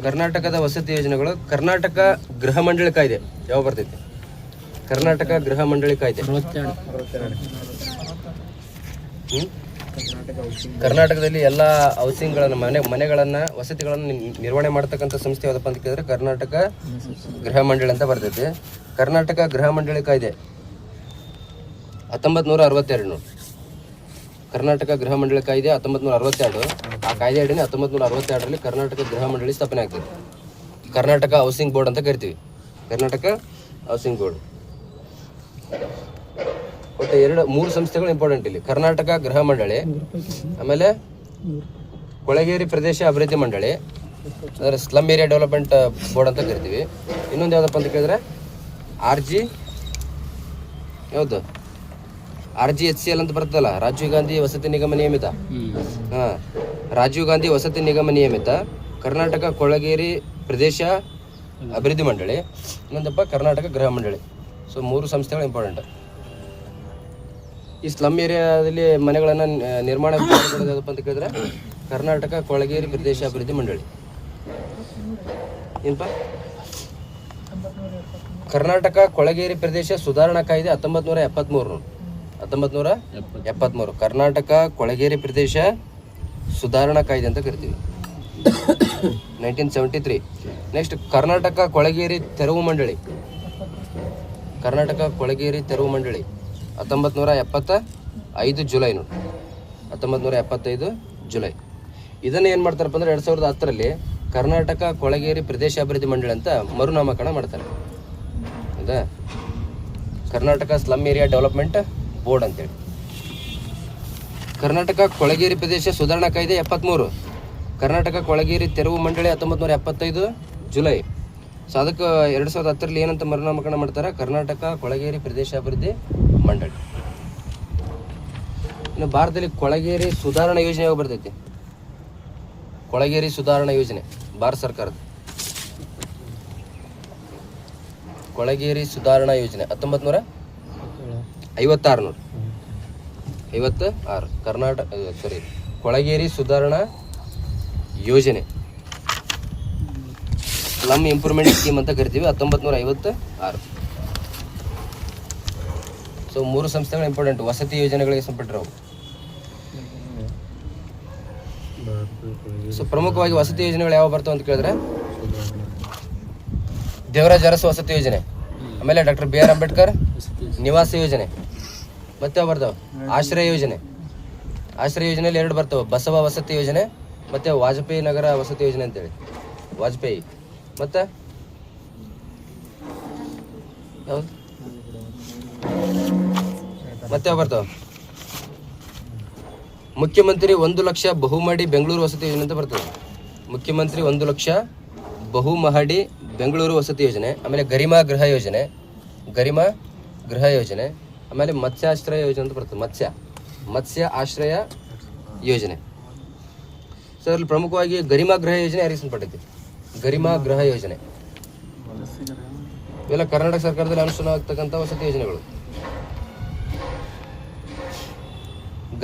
ಕರ್ನಾಟಕದ ವಸತಿ ಯೋಜನೆಗಳು. ಕರ್ನಾಟಕ ಗೃಹ ಮಂಡಳಿ ಕಾಯ್ದೆ ಯಾವ ಬರ್ತೈತಿ? ಕರ್ನಾಟಕ ಗೃಹ ಮಂಡಳಿ ಕಾಯ್ದೆ. ಕರ್ನಾಟಕದಲ್ಲಿ ಎಲ್ಲ ಹೌಸಿಂಗ್ಗಳನ್ನು ಮನೆಗಳನ್ನು ವಸತಿಗಳನ್ನು ನಿರ್ವಹಣೆ ಮಾಡ್ತಕ್ಕಂಥ ಸಂಸ್ಥೆ ಯಾವುದಪ್ಪ ಅಂತ ಕೇಳಿದ್ರೆ ಕರ್ನಾಟಕ ಗೃಹ ಮಂಡಳಿ ಅಂತ ಬರ್ತೈತಿ. ಕರ್ನಾಟಕ ಗೃಹ ಮಂಡಳಿ ಕಾಯ್ದೆ 1962. ಕರ್ನಾಟಕ ಗೃಹ ಮಂಡಳಿ ಕಾಯ್ದೆ 1962. ಆ ಕಾಯ್ದೆ ಅಡಿನೇ 1962ರಲ್ಲಿ ಕರ್ನಾಟಕ ಗೃಹ ಮಂಡಳಿ ಸ್ಥಾಪನೆ ಆಗ್ತದೆ. ಕರ್ನಾಟಕ ಹೌಸಿಂಗ್ ಬೋರ್ಡ್ ಅಂತ ಕರಿತೀವಿ. Karnataka housing board. ಒಟ್ಟು 3 ಸಂಸ್ಥೆಗಳು ಇಂಪಾರ್ಟೆಂಟ್ ಇಲ್ಲಿ. ಕರ್ನಾಟಕ ಗೃಹ ಮಂಡಳಿ, ಆಮೇಲೆ ಕೊಳಗೇರಿ ಪ್ರದೇಶ ಅಭಿವೃದ್ಧಿ ಮಂಡಳಿ, ಅದರ ಸ್ಲಮ್ ಏರಿಯಾ ಡೆವಲಪ್ಮೆಂಟ್ ಬೋರ್ಡ್ ಅಂತ ಕರಿತೀವಿ. ಇನ್ನೊಂದು ಯಾವುದಪ್ಪ ಅಂತ ಕೇಳಿದ್ರೆ RGHCL ಅಂತ ಬರ್ತದಲ್ಲ, ರಾಜೀವ್ ಗಾಂಧಿ ವಸತಿ ನಿಗಮ ನಿಯಮಿತ. ರಾಜೀವ್ ಗಾಂಧಿ ವಸತಿ ನಿಗಮ ನಿಯಮಿತ. ಕರ್ನಾಟಕ ಕೊಳಗೇರಿ ಪ್ರದೇಶ ಅಭಿವೃದ್ಧಿ ಮಂಡಳಿ, ಇನ್ನೊಂದಪ್ಪ ಕರ್ನಾಟಕ ಗೃಹ ಮಂಡಳಿ. ಸೊ 3 ಸಂಸ್ಥೆಗಳು ಇಂಪಾರ್ಟೆಂಟ್. ಈ ಸ್ಲಮ್ ಏರಿಯಾದಲ್ಲಿ ಮನೆಗಳನ್ನು ನಿರ್ಮಾಣ ಮಾಡೋದು ಯಾವುದಪ್ಪ ಅಂತ ಕೇಳಿದ್ರೆ ಕರ್ನಾಟಕ ಕೊಳಗೇರಿ ಪ್ರದೇಶ ಅಭಿವೃದ್ಧಿ ಮಂಡಳಿ. ಏನಪ್ಪ? ಕರ್ನಾಟಕ ಕೊಳಗೇರಿ ಪ್ರದೇಶ ಸುಧಾರಣಾ ಕಾಯ್ದೆ 1973. 1973 ಕರ್ನಾಟಕ ಕೊಳಗೇರಿ ಪ್ರದೇಶ ಸುಧಾರಣಾ ಕಾಯ್ದೆ ಅಂತ ಕರಿತೀವಿ. 1973. ನೆಕ್ಸ್ಟ್ ಕರ್ನಾಟಕ ಕೊಳಗೇರಿ ತೆರವು ಮಂಡಳಿ. ಕರ್ನಾಟಕ ಕೊಳಗೇರಿ ತೆರವು ಮಂಡಳಿ 1975 ಜುಲೈ ನೋಡಿ. 1975 ಜುಲೈ. ಇದನ್ನು ಏನು ಮಾಡ್ತಾರಪ್ಪ ಅಂದರೆ 2010ರಲ್ಲಿ ಕರ್ನಾಟಕ ಕೊಳಗೇರಿ ಪ್ರದೇಶ ಅಭಿವೃದ್ಧಿ ಮಂಡಳಿ ಅಂತ ಮರುನಾಮಕರಣ ಮಾಡ್ತಾರೆ. ಹೌದಾ? Karnataka slum area development board ಅಂತೇಳಿ. ಕರ್ನಾಟಕ ಕೊಳಗೇರಿ ಪ್ರದೇಶ ಸುಧಾರಣಾ ಕಾಯ್ದೆ 73. ಕರ್ನಾಟಕ ಕೊಳಗೇರಿ ತೆರವು ಮಂಡಳಿ 1975 ಜುಲೈ. ಸೊ ಅದಕ್ಕೆ 2010ರಲ್ಲಿ ಏನಂತ ಮರುನಾಮಕರಣ ಮಾಡ್ತಾರೆ? ಕರ್ನಾಟಕ ಕೊಳಗೇರಿ ಪ್ರದೇಶ ಅಭಿವೃದ್ಧಿ ಮಂಡಳಿ. ಇನ್ನು ಭಾರತದಲ್ಲಿ ಕೊಳಗೇರಿ ಸುಧಾರಣಾ ಯೋಜನೆ ಯಾವಾಗ ಬರ್ತೈತಿ? ಕೊಳಗೇರಿ ಸುಧಾರಣಾ ಯೋಜನೆ ಭಾರತ ಸರ್ಕಾರದ ಕೊಳಗೇರಿ ಸುಧಾರಣಾ ಯೋಜನೆ 1956 ನೋಡಿ. 56 ಕರ್ನಾಟಕ ಕೊಳಗೇರಿ ಸುಧಾರಣಾ ಯೋಜನೆ, ಸ್ಲಮ್ ಇಂಪ್ರೂವ್ಮೆಂಟ್ ಸ್ಕೀಮ್ ಅಂತ ಕರಿತೀವಿ. 1956. ಸೊ 3 ಸಂಸ್ಥೆಗಳು ಇಂಪಾರ್ಟೆಂಟ್ ವಸತಿ ಯೋಜನೆಗಳಿಗೆ ಸಂಪಟ್ಟಿರೋವು. ಸೊ ಪ್ರಮುಖವಾಗಿ ವಸತಿ ಯೋಜನೆಗಳು ಯಾವ ಬರ್ತಾವ ಅಂತ ಕೇಳಿದ್ರೆ ದೇವರಾಜ ಅರಸು ವಸತಿ ಯೋಜನೆ, ಆಮೇಲೆ ಡಾಕ್ಟರ್ BR ಅಂಬೇಡ್ಕರ್ ನಿವಾಸ ಯೋಜನೆ, ಮತ್ತೆ ಬರ್ತಾವ ಆಶ್ರಯ ಯೋಜನೆ. ಆಶ್ರಯ ಯೋಜನೆಯಲ್ಲಿ 2 ಬರ್ತಾವೆ, ಬಸವ ವಸತಿ ಯೋಜನೆ ಮತ್ತೆ ವಾಜಪೇಯಿ ನಗರ ವಸತಿ ಯೋಜನೆ ಅಂತೇಳಿ. ವಾಜಪೇಯಿ ಮತ್ತೆ ಯಾವ್ದು ಮತ್ತೆ ಬರ್ತಾವ ಮುಖ್ಯಮಂತ್ರಿ 1 ಲಕ್ಷ ಬಹುಮಹಡಿ ಬೆಂಗಳೂರು ವಸತಿ ಯೋಜನೆ ಅಂತ ಬರ್ತದೆ. ಮುಖ್ಯಮಂತ್ರಿ 1 ಲಕ್ಷ ಬಹುಮಹಡಿ ಬೆಂಗಳೂರು ವಸತಿ ಯೋಜನೆ, ಆಮೇಲೆ ಗರಿಮಾ ಗೃಹ ಯೋಜನೆ, ಆಮೇಲೆ ಮತ್ಸ್ಯಾಶ್ರಯ ಯೋಜನೆ ಅಂತ ಬರ್ತದೆ. ಮತ್ಸ್ಯ ಆಶ್ರಯ ಯೋಜನೆ. ಸೊ ಅದ್ರಲ್ಲಿ ಪ್ರಮುಖವಾಗಿ ಗರಿಮಾ ಗೃಹ ಯೋಜನೆ ಯಾರಿಗೆ ಸಂಪಟ್ಟೈತಿ? ಗರಿಮಾ ಗೃಹ ಯೋಜನೆ ಇವೆಲ್ಲ ಕರ್ನಾಟಕ ಸರ್ಕಾರದಲ್ಲಿ ಅನುಷ್ಠಾನವಾಗ್ತಕ್ಕಂಥ ವಸತಿ ಯೋಜನೆಗಳು.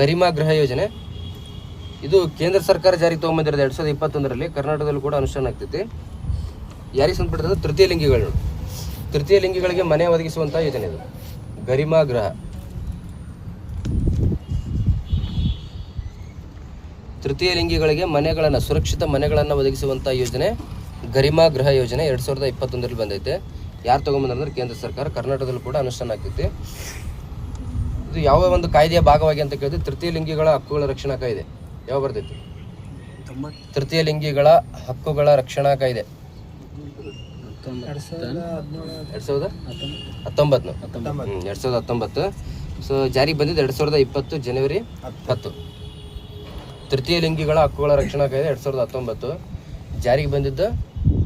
ಗರಿಮಾ ಗೃಹ ಯೋಜನೆ ಇದು ಕೇಂದ್ರ ಸರ್ಕಾರ ಜಾರಿಗೆ ತೊಗೊಂಬಂದಿರೋದು 2021ರಲ್ಲಿ. ಕರ್ನಾಟಕದಲ್ಲೂ ಕೂಡ ಅನುಷ್ಠಾನ ಆಗ್ತೈತಿ. ಯಾರಿಗೆ ಸಂಪಟ್ಟಿರೋದು? ತೃತೀಯ ಲಿಂಗಿಗಳು. ತೃತೀಯ ಲಿಂಗಿಗಳಿಗೆ ಮನೆ ಒದಗಿಸುವಂಥ ಯೋಜನೆ ಇದು ಗರಿಮಾ ಗೃಹ. ತೃತೀಯ ಲಿಂಗಿಗಳಿಗೆ ಮನೆಗಳನ್ನು, ಸುರಕ್ಷಿತ ಮನೆಗಳನ್ನು ಒದಗಿಸುವಂಥ ಯೋಜನೆ ಗರಿಮಾ ಗೃಹ ಯೋಜನೆ 2021ರಲ್ಲಿ ಬಂದೈತೆ. ಯಾರು ತೊಗೊಂಬಂದ್ರೆ ಕೇಂದ್ರ ಸರ್ಕಾರ. ಕರ್ನಾಟಕದಲ್ಲೂ ಕೂಡ ಅನುಷ್ಠಾನ ಆಗ್ತೈತಿ. ಇದು ಯಾವ ಒಂದು ಕಾಯ್ದೆಯ ಭಾಗವಾಗಿ ಅಂತ ಕೇಳಿದ್ರೆ ತೃತೀಯ ಲಿಂಗಿಗಳ ಹಕ್ಕುಗಳ ರಕ್ಷಣಾ ಕಾಯ್ದೆ. ಯಾವ ಬರ್ತೈತಿ? ತೃತೀಯ ಲಿಂಗಿಗಳ ಹಕ್ಕುಗಳ ರಕ್ಷಣಾ ಕಾಯ್ದೆ 2019. ಸೊ ಜಾರಿಗೆ ಬಂದಿದ್ದು 2020 ಜನವರಿ 10. ತೃತೀಯ ಲಿಂಗಿಗಳ ಹಕ್ಕುಗಳ ರಕ್ಷಣಾ ಕಾಯ್ದೆ 2019 ಜಾರಿಗೆ ಬಂದಿದ್ದು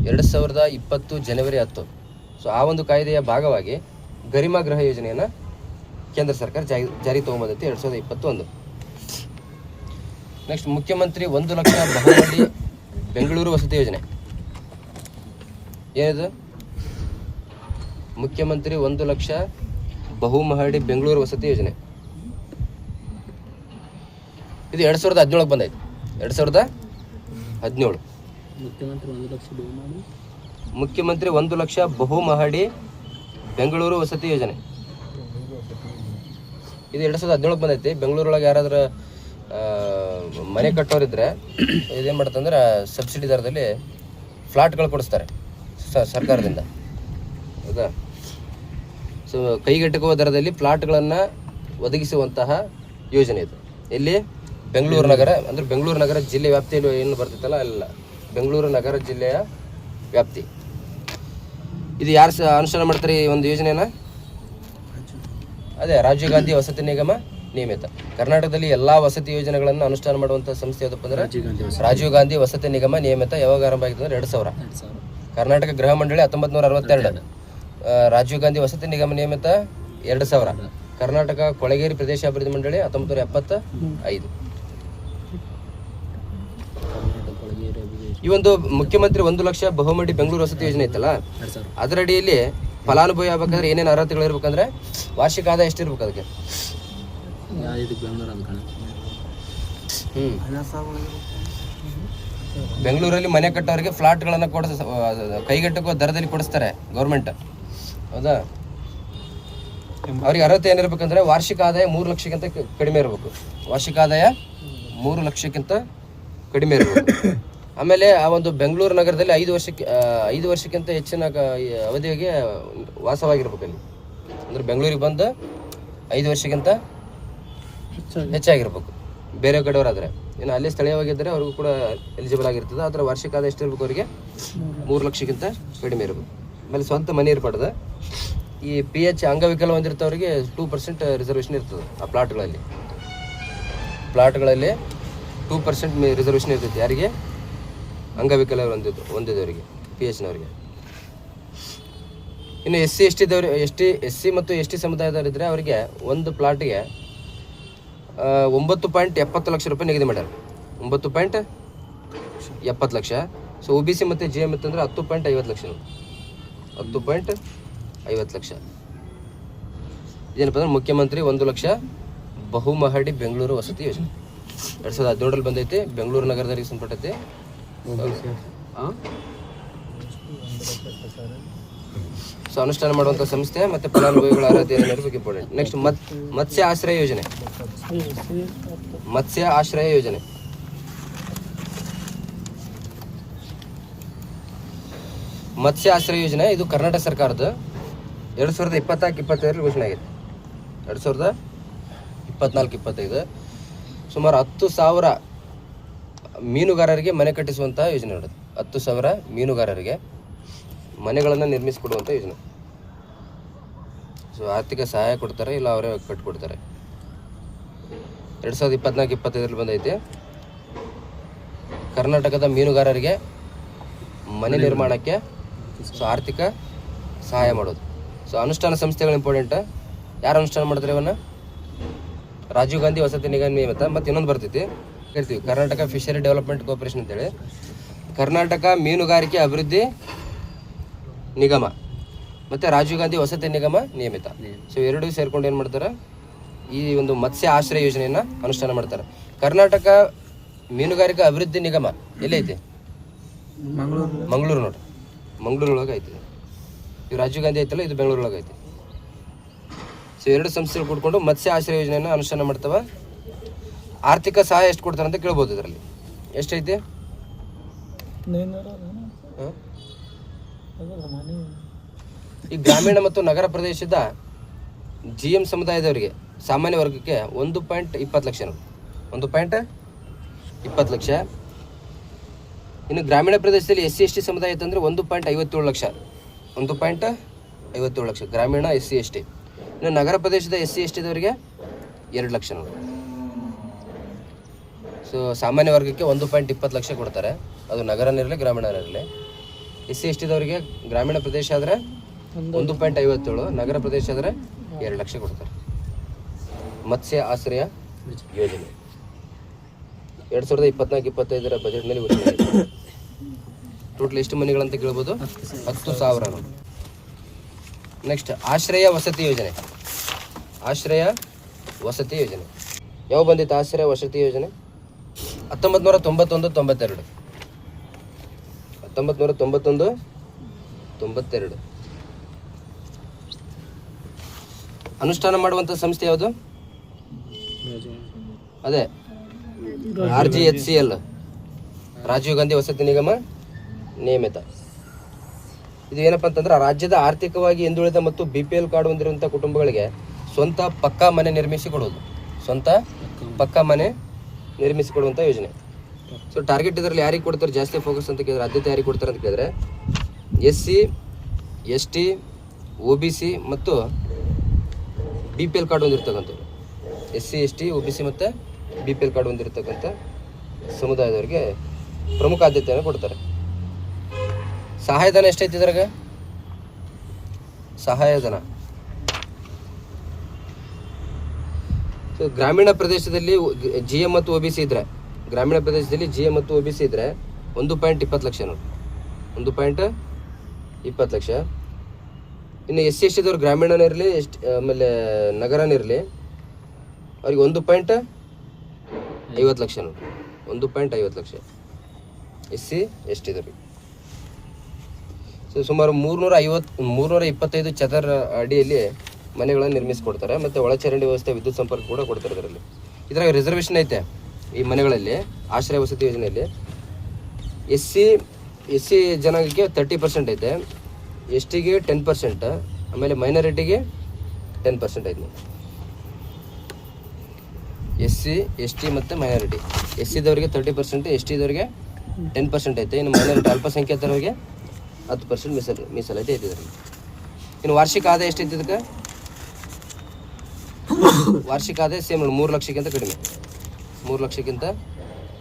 2020 ಜನವರಿ 10. ಸೊ ಆ ಒಂದು ಕಾಯ್ದೆಯ ಭಾಗವಾಗಿ ಗರಿಮಾ ಗೃಹ ಯೋಜನೆಯನ್ನು ಕೇಂದ್ರ ಸರ್ಕಾರ ಜಾರಿಗೆ ತೊಗೊಂಬಂದೈತಿ 2021. ನೆಕ್ಸ್ಟ್ ಮುಖ್ಯಮಂತ್ರಿ 1 ಲಕ್ಷ ಬಹುಮಹಡಿ ಬೆಂಗಳೂರು ವಸತಿ ಯೋಜನೆ. ಏನಿದು? ಮುಖ್ಯಮಂತ್ರಿ 1 ಲಕ್ಷ ಬಹುಮಹಡಿ ಬೆಂಗಳೂರು ವಸತಿ ಯೋಜನೆ. ಇದು 2017 ಬಂದೈತಿ. 2017 ಮುಖ್ಯಮಂತ್ರಿ 1 ಲಕ್ಷ ಬಹುಮಹಡಿ ಬೆಂಗಳೂರು ವಸತಿ ಯೋಜನೆ. ಇದು 2017 ಬಂದೈತಿ. ಬೆಂಗಳೂರೊಳಗೆ ಯಾರಾದ್ರೂ ಮನೆ ಕಟ್ಟೋರಿದ್ರೆ ಇದೇನು ಮಾಡುತ್ತಂದ್ರೆ ಸಬ್ಸಿಡಿ ದರದಲ್ಲಿ ಫ್ಲಾಟ್ಗಳು ಕೊಡಿಸ್ತಾರೆ ಸರ್ಕಾರದಿಂದ. ಹೌದಾ? ಸೊ ಕೈಗೆಟುಕುವ ದರದಲ್ಲಿ ಫ್ಲಾಟ್ಗಳನ್ನು ಒದಗಿಸುವಂತಹ ಯೋಜನೆ ಇದು. ಎಲ್ಲಿ? ಬೆಂಗಳೂರು ನಗರ, ಅಂದರೆ ಬೆಂಗಳೂರು ನಗರ ಜಿಲ್ಲೆ ವ್ಯಾಪ್ತಿಯಲ್ಲಿ ಏನು ಬರ್ತಿತ್ತಲ್ಲ ಅಲ್ಲ, ಬೆಂಗಳೂರು ನಗರ ಜಿಲ್ಲೆಯ ವ್ಯಾಪ್ತಿ. ಇದು ಯಾರು ಅನುಷ್ಠಾನ ಮಾಡ್ತಾರೆ ಈ ಒಂದು ಯೋಜನೆನ? ಅದೇ ರಾಜೀವ್ ಗಾಂಧಿ ವಸತಿ ನಿಗಮ ನಿಯಮಿತ. ಕರ್ನಾಟಕದಲ್ಲಿ ಎಲ್ಲ ವಸತಿ ಯೋಜನೆಗಳನ್ನು ಅನುಷ್ಠಾನ ಮಾಡುವಂಥ ಸಂಸ್ಥೆ ಯಾವುದಪ್ಪ ಅಂದರೆ ರಾಜೀವ್ ಗಾಂಧಿ ವಸತಿ ನಿಗಮ ನಿಯಮಿತ. ಯಾವಾಗ ಆರಂಭ ಆಗಿದೆ ಅಂದರೆ 2000. ಕರ್ನಾಟಕ ಗೃಹ ಮಂಡಳಿ 1962. ರಾಜೀವ್ ಗಾಂಧಿ ವಸತಿ ನಿಗಮ ನಿಯಮಿತ 2000. ಕರ್ನಾಟಕ ಕೊಳಗೇರಿ ಪ್ರದೇಶ ಅಭಿವೃದ್ಧಿ ಮಂಡಳಿ 1975. ಈ ಒಂದು ಮುಖ್ಯಮಂತ್ರಿ 1 ಲಕ್ಷ ಬಹುಮಹಡಿ ಬೆಂಗಳೂರು ವಸತಿ ಯೋಜನೆ ಐತಲ್ಲ, ಅದರ ಅಡಿಯಲ್ಲಿ ಫಲಾನುಭವಿ ಆಗ್ಬೇಕಂದ್ರೆ ಏನೇನು ಅರ್ಹತೆಗಳು ಇರ್ಬೇಕಂದ್ರೆ ವಾರ್ಷಿಕ ಆದಾಯ ಎಷ್ಟಿರ್ಬೇಕು ಅದಕ್ಕೆ? ಬೆಂಗಳೂರಲ್ಲಿ ಮನೆ ಕಟ್ಟೋರಿಗೆ ಫ್ಲಾಟ್ಗಳನ್ನು ಕೈಗೆಟುಕುವ ದರದಲ್ಲಿ ಕೊಡಿಸ್ತಾರೆ ಗೌರ್ಮೆಂಟ್. ಹೌದಾ? ಅವ್ರಿಗೆ ಅರ್ಹತೆ ಏನಿರ್ಬೇಕಂದ್ರೆ ವಾರ್ಷಿಕ ಆದಾಯ 3 ಲಕ್ಷಕ್ಕಿಂತ ಕಡಿಮೆ ಇರಬೇಕು. ವಾರ್ಷಿಕ ಆದಾಯ 3 ಲಕ್ಷಕ್ಕಿಂತ ಕಡಿಮೆ ಇರಬೇಕು. ಆಮೇಲೆ ಆ ಒಂದು ಬೆಂಗಳೂರು ನಗರದಲ್ಲಿ 5 ವರ್ಷಕ್ಕಿಂತ ಹೆಚ್ಚಿನ ಅವಧಿಗೆ ವಾಸವಾಗಿರ್ಬೇಕು ಅಲ್ಲಿ. ಅಂದ್ರೆ ಬೆಂಗಳೂರಿಗೆ ಬಂದು 5 ವರ್ಷಕ್ಕಿಂತ ಹೆಚ್ಚಾಗಿರ್ಬೇಕು ಬೇರೆ ಕಡೆಯವರಾದರೆ. ಇನ್ನು ಅಲ್ಲಿ ಸ್ಥಳೀಯವಾಗಿದ್ದರೆ ಅವ್ರಿಗೂ ಕೂಡ ಎಲಿಜಿಬಲ್ ಆಗಿರ್ತದೆ. ಅದರ ವಾರ್ಷಿಕ ಆದಾಯ ಎಷ್ಟು ಇರಬೇಕು ಅವರಿಗೆ? 3 ಲಕ್ಷಕ್ಕಿಂತ ಕಡಿಮೆ ಇರಬೇಕು. ಆಮೇಲೆ ಸ್ವಂತ ಮನೆ ಇರಬಾರ್ದು. ಈ PH ಅಂಗವಿಕಲ ಹೊಂದಿರ್ತವರಿಗೆ 2% ರಿಸರ್ವೇಷನ್ ಇರ್ತದೆ. ಆ ಪ್ಲಾಟ್ಗಳಲ್ಲಿ 2% ರಿಸರ್ವೇಷನ್ ಇರ್ತೈತಿ. ಯಾರಿಗೆ? ಅಂಗವಿಕಲ ಹೊಂದಿದವರಿಗೆ, PHನವರಿಗೆ. ಇನ್ನು SC ಮತ್ತು ST ಸಮುದಾಯದವರಿದ್ದರೆ ಅವರಿಗೆ ಒಂದು ಪ್ಲಾಟ್ಗೆ 9.70 ಲಕ್ಷ ರೂಪಾಯಿ ನಿಗದಿ ಮಾಡ್ಯಾರ. 9.70 ಲಕ್ಷ. ಸೊ OBC ಮತ್ತು JM ಅಂತಂದ್ರೆ 10.50 ಲಕ್ಷ. 10.50 ಲಕ್ಷ. ಇದೇನಪ್ಪ ಅಂದ್ರೆ ಮುಖ್ಯಮಂತ್ರಿ 1 ಲಕ್ಷ ಬಹುಮಹಡಿ ಬೆಂಗಳೂರು ವಸತಿ ಯೋಜನೆ 2017 ಬಂದೈತಿ. ಬೆಂಗಳೂರು ನಗರದಲ್ಲಿ ಸಂಪಟ್ಟೈತಿ. ಸೊ ಅನುಷ್ಠಾನ ಮಾಡುವಂಥ ಸಂಸ್ಥೆ ಮತ್ತು ಫಲಾನುಭವಿಗಳ ಅರ್ಹತೆ ಏನಿರಬೇಕು ಇಂಪಾರ್ಟೆಂಟ್. ನೆಕ್ಸ್ಟ್ ಮತ್ಸ್ಯ ಆಶ್ರಯ ಯೋಜನೆ. ಮತ್ಸ್ಯ ಆಶ್ರಯ ಯೋಜನೆ ಇದು ಕರ್ನಾಟಕ ಸರ್ಕಾರದ 2024-25 ಘೋಷಣೆ ಆಗಿದೆ. 2024-25 ಸುಮಾರು 10,000 ಮೀನುಗಾರರಿಗೆ ಮನೆ ಕಟ್ಟಿಸುವಂತಹ ಯೋಜನೆ ನೋಡೋದು. 10,000 ಮೀನುಗಾರರಿಗೆ ಮನೆಗಳನ್ನು ನಿರ್ಮಿಸಿಕೊಡುವಂಥ ಯೋಜನೆ. ಸೊ ಆರ್ಥಿಕ ಸಹಾಯ ಕೊಡ್ತಾರೆ, ಇಲ್ಲ ಅವರೇ ಕಟ್ಟಿಕೊಡ್ತಾರೆ. 2024-25 ಬಂದೈತೆ. ಕರ್ನಾಟಕದ ಮೀನುಗಾರರಿಗೆ ಮನೆ ನಿರ್ಮಾಣಕ್ಕೆ ಸೊ ಆರ್ಥಿಕ ಸಹಾಯ ಮಾಡೋದು. ಸೊ ಅನುಷ್ಠಾನ ಸಂಸ್ಥೆಗಳು ಇಂಪಾರ್ಟೆಂಟ್. ಯಾರು ಅನುಷ್ಠಾನ ಮಾಡಿದ್ರೆ ಇವನ್ನ? ರಾಜೀವ್ ಗಾಂಧಿ ವಸತಿ ನಿಗಮ ನಿಯಮಿತ. ಮತ್ತು ಇನ್ನೊಂದು ಬರ್ತೈತಿ, ಕರಿತೀವಿ ಕರ್ನಾಟಕ ಫಿಶರಿ ಡೆವಲಪ್ಮೆಂಟ್ ಕಾರ್ಪೊರೇಷನ್ ಅಂತೇಳಿ. ಕರ್ನಾಟಕ ಮೀನುಗಾರಿಕೆ ಅಭಿವೃದ್ಧಿ ನಿಗಮ ಮತ್ತು ರಾಜೀವ್ ಗಾಂಧಿ ವಸತಿ ನಿಗಮ ನಿಯಮಿತ. ಸೊ ಎರಡೂ ಸೇರ್ಕೊಂಡು ಏನು ಮಾಡ್ತಾರೆ? ಈ ಒಂದು ಮತ್ಸ್ಯ ಆಶ್ರಯ ಯೋಜನೆಯನ್ನು ಅನುಷ್ಠಾನ ಮಾಡ್ತಾರೆ. ಕರ್ನಾಟಕ ಮೀನುಗಾರಿಕಾ ಅಭಿವೃದ್ಧಿ ನಿಗಮ ಎಲ್ಲೈತಿ? ಮಂಗಳೂರು ನೋಡ್ರಿ, ಮಂಗಳೂರೊಳಗೆ ಐತಿ. ಇದು ರಾಜೀವ್ ಗಾಂಧಿ ಐತಲ್ಲ, ಇದು ಬೆಂಗಳೂರೊಳಗೆ ಐತಿ. ಸೊ ಎರಡು ಸಂಸ್ಥೆಗಳು ಕೂಡ್ಕೊಂಡು ಮತ್ಸ್ಯ ಆಶ್ರಯ ಯೋಜನೆಯನ್ನು ಅನುಷ್ಠಾನ ಮಾಡ್ತಾವ. ಆರ್ಥಿಕ ಸಹಾಯ ಎಷ್ಟು ಕೊಡ್ತಾರೆ ಅಂತ ಕೇಳ್ಬೋದು. ಇದರಲ್ಲಿ ಎಷ್ಟೈತಿ? ಈ ಗ್ರಾಮೀಣ ಮತ್ತು ನಗರ ಪ್ರದೇಶದ GM ಸಮುದಾಯದವರಿಗೆ, ಸಾಮಾನ್ಯ ವರ್ಗಕ್ಕೆ 1.20 ಲಕ್ಷ. 1.20 ಲಕ್ಷ. ಇನ್ನು ಗ್ರಾಮೀಣ ಪ್ರದೇಶದಲ್ಲಿ SC ST ಸಮುದಾಯ ಇತ್ತಂದರೆ 1.57 ಲಕ್ಷ. 1.57 ಲಕ್ಷ ಗ್ರಾಮೀಣ SC ST. ಇನ್ನು ನಗರ ಪ್ರದೇಶದ SC ST ದವರಿಗೆ 2 ಲಕ್ಷ ನೋಡಿ. ಸೊ ಸಾಮಾನ್ಯ ವರ್ಗಕ್ಕೆ 1.20 ಲಕ್ಷ ಕೊಡ್ತಾರೆ. ಅದು ನಗರನಿರಲಿ ಗ್ರಾಮೀಣನಿರಲಿ. SC ST ದವರಿಗೆ ಗ್ರಾಮೀಣ ಪ್ರದೇಶ ಆದರೆ 1.57, ನಗರ ಪ್ರದೇಶ ಆದರೆ 2 ಲಕ್ಷ ಕೊಡ್ತಾರೆ. ಮತ್ಸ್ಯ ಆಶ್ರಯ ಯೋಜನೆ 2024-25 ಬಜೆಟ್ನಲ್ಲಿ ಘೋಷಣೆ ಆಗಿದೆ. ಟೋಟಲ್ ಎಷ್ಟು ಮನೆಗಳಂತ ಕೇಳ್ಬೋದು? 10,000. ನೆಕ್ಸ್ಟ್ ಆಶ್ರಯ ವಸತಿ ಯೋಜನೆ. ಆಶ್ರಯ ವಸತಿ ಯೋಜನೆ ಯಾವ ಬಂದಿತ್ತು? ಆಶ್ರಯ ವಸತಿ ಯೋಜನೆ 1991-92. 1991 92. ಅನುಷ್ಠಾನ ಮಾಡುವಂಥ ಸಂಸ್ಥೆ ಯಾವುದು? ಅದೇ RGHCL, ರಾಜೀವ್ ಗಾಂಧಿ ವಸತಿ ನಿಗಮ ನಿಯಮಿತ. ಇದು ಏನಪ್ಪ ಅಂತಂದ್ರೆ ರಾಜ್ಯದ ಆರ್ಥಿಕವಾಗಿ ಹಿಂದುಳಿದ ಮತ್ತು BPL ಕಾರ್ಡ್ ಹೊಂದಿರುವಂಥ ಕುಟುಂಬಗಳಿಗೆ ಸ್ವಂತ ಪಕ್ಕಾ ಮನೆ ನಿರ್ಮಿಸಿಕೊಡುವುದು. ಸ್ವಂತ ಪಕ್ಕಾ ಮನೆ ನಿರ್ಮಿಸಿಕೊಡುವಂಥ ಯೋಜನೆ. ಸೊ ಟಾರ್ಗೆಟ್ ಇದರಲ್ಲಿ ಯಾರಿಗೆ ಕೊಡ್ತಾರೆ ಜಾಸ್ತಿ ಫೋಕಸ್ ಅಂತ ಕೇಳಿದ್ರೆ, ಆದ್ಯತೆ ಯಾರಿಗೆ ಕೊಡ್ತಾರೆ ಅಂತ ಕೇಳಿದ್ರೆ SC ST OBC ಮತ್ತು BPL ಕಾರ್ಡ್ ಹೊಂದಿರ್ತಕ್ಕಂಥವ್ರು. SC ST OBC ಮತ್ತು BPL ಕಾರ್ಡ್ ಹೊಂದಿರತಕ್ಕಂಥ ಸಮುದಾಯದವರಿಗೆ ಪ್ರಮುಖ ಆದ್ಯತೆಯನ್ನು ಕೊಡ್ತಾರೆ. ಸಹಾಯಧನ ಎಷ್ಟೈತಿ ಇದ್ರಾಗ? ಸಹಾಯಧನ ಸೊ ಗ್ರಾಮೀಣ ಪ್ರದೇಶದಲ್ಲಿ GM ಮತ್ತು OBC ಇದ್ರೆ, ಗ್ರಾಮೀಣ ಪ್ರದೇಶದಲ್ಲಿ GM ಮತ್ತು OBC ಇದ್ರೆ 1.20 ಲಕ್ಷ ನೋಡಿ, 1.20 ಲಕ್ಷ. ಇನ್ನು SC STದವ್ರು ಗ್ರಾಮೀಣನಿರಲಿ ಆಮೇಲೆ ನಗರನಿರಲಿ ಅವ್ರಿಗೆ 1.50 ಲಕ್ಷ ನೋಡಿ, 1.50 ಲಕ್ಷ SC STದವ್ರಿಗೆ. ಸೊ ಸುಮಾರು 325 ಚದರ ಅಡಿಯಲ್ಲಿ ಮನೆಗಳನ್ನು ನಿರ್ಮಿಸಿಕೊಡ್ತಾರೆ. ಮತ್ತು ಒಳಚರಂಡಿ ವ್ಯವಸ್ಥೆ, ವಿದ್ಯುತ್ ಸಂಪರ್ಕ ಕೂಡ ಕೊಡ್ತಾರೆ. ಇದರಾಗ ರಿಸರ್ವೇಷನ್ ಐತೆ ಈ ಮನೆಗಳಲ್ಲಿ. ಆಶ್ರಯ ವಸತಿ ಯೋಜನೆಯಲ್ಲಿ SC ಜನಾಂಗಕ್ಕೆ 30% ಐತೆ, STಗೆ 10%, ಆಮೇಲೆ ಮೈನಾರಿಟಿಗೆ 10% ಐತೆ. SC ST ಮತ್ತು ಮೈನಾರಿಟಿ. SCದವ್ರಿಗೆ 30%, STದವ್ರಿಗೆ 10% ಐತೆ. ಇನ್ನು ಮೈನಾರಿಟಿ ಅಲ್ಪಸಂಖ್ಯಾತರವರಿಗೆ 10% ಮೀಸಲಾತಿ ಐತೆ ಇದರಲ್ಲಿ. ಇನ್ನು ವಾರ್ಷಿಕ ಆದಾಯ ಎಷ್ಟೈತೆ ಇದಕ್ಕೆ? ವಾರ್ಷಿಕ ಆದಾಯ ಸೇಮ್ ನೋಡಿ, 3 ಲಕ್ಷಕ್ಕಿಂತ ಕಡಿಮೆ, 3 ಲಕ್ಷಕ್ಕಿಂತ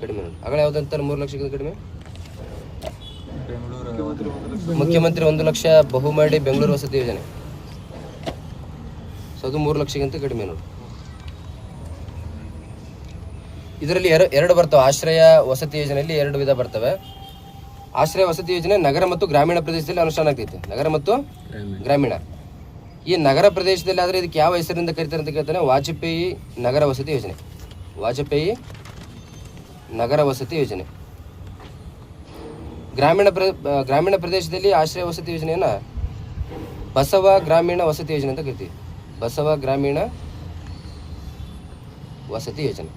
ಕಡಿಮೆ ನೋಡಿ. ಆಗ ಯಾವುದಂತಾರೆ 3 ಲಕ್ಷಕ್ಕಿಂತ ಕಡಿಮೆ? ಮುಖ್ಯಮಂತ್ರಿ 1 ಲಕ್ಷ ಬಹುಮಹಡಿ ಬೆಂಗಳೂರು ವಸತಿ ಯೋಜನೆ. ಸೊ ಅದು 3 ಲಕ್ಷಕ್ಕಿಂತ ಕಡಿಮೆ ನೋಡಿ. ಇದರಲ್ಲಿ ಎರಡು ಬರ್ತವೆ. ಆಶ್ರಯ ವಸತಿ ಯೋಜನೆಯಲ್ಲಿ 2 ವಿಧ ಬರ್ತವೆ. ಆಶ್ರಯ ವಸತಿ ಯೋಜನೆ ನಗರ ಮತ್ತು ಗ್ರಾಮೀಣ ಪ್ರದೇಶದಲ್ಲಿ ಅನುಷ್ಠಾನ ಆಗ್ತೈತೆ. ನಗರ ಮತ್ತು ಗ್ರಾಮೀಣ. ಈ ನಗರ ಪ್ರದೇಶದಲ್ಲಿ ಆದರೆ ಇದಕ್ಕೆ ಯಾವ ಹೆಸರಿಂದ ಕರೀತಾರೆ ಅಂತ ಕೇಳ್ತಾನೆ? ವಾಜಪೇಯಿ ನಗರ ವಸತಿ ಯೋಜನೆ. ವಾಜಪೇಯಿ ನಗರ ವಸತಿ ಯೋಜನೆ. ಗ್ರಾಮೀಣ ಪ್ರದೇಶದಲ್ಲಿ ಆಶ್ರಯ ವಸತಿ ಯೋಜನೆಯನ್ನು ಬಸವ ಗ್ರಾಮೀಣ ವಸತಿ ಯೋಜನೆ ಅಂತ ಕರಿತೀವಿ. ಬಸವ ಗ್ರಾಮೀಣ ವಸತಿ ಯೋಜನೆ.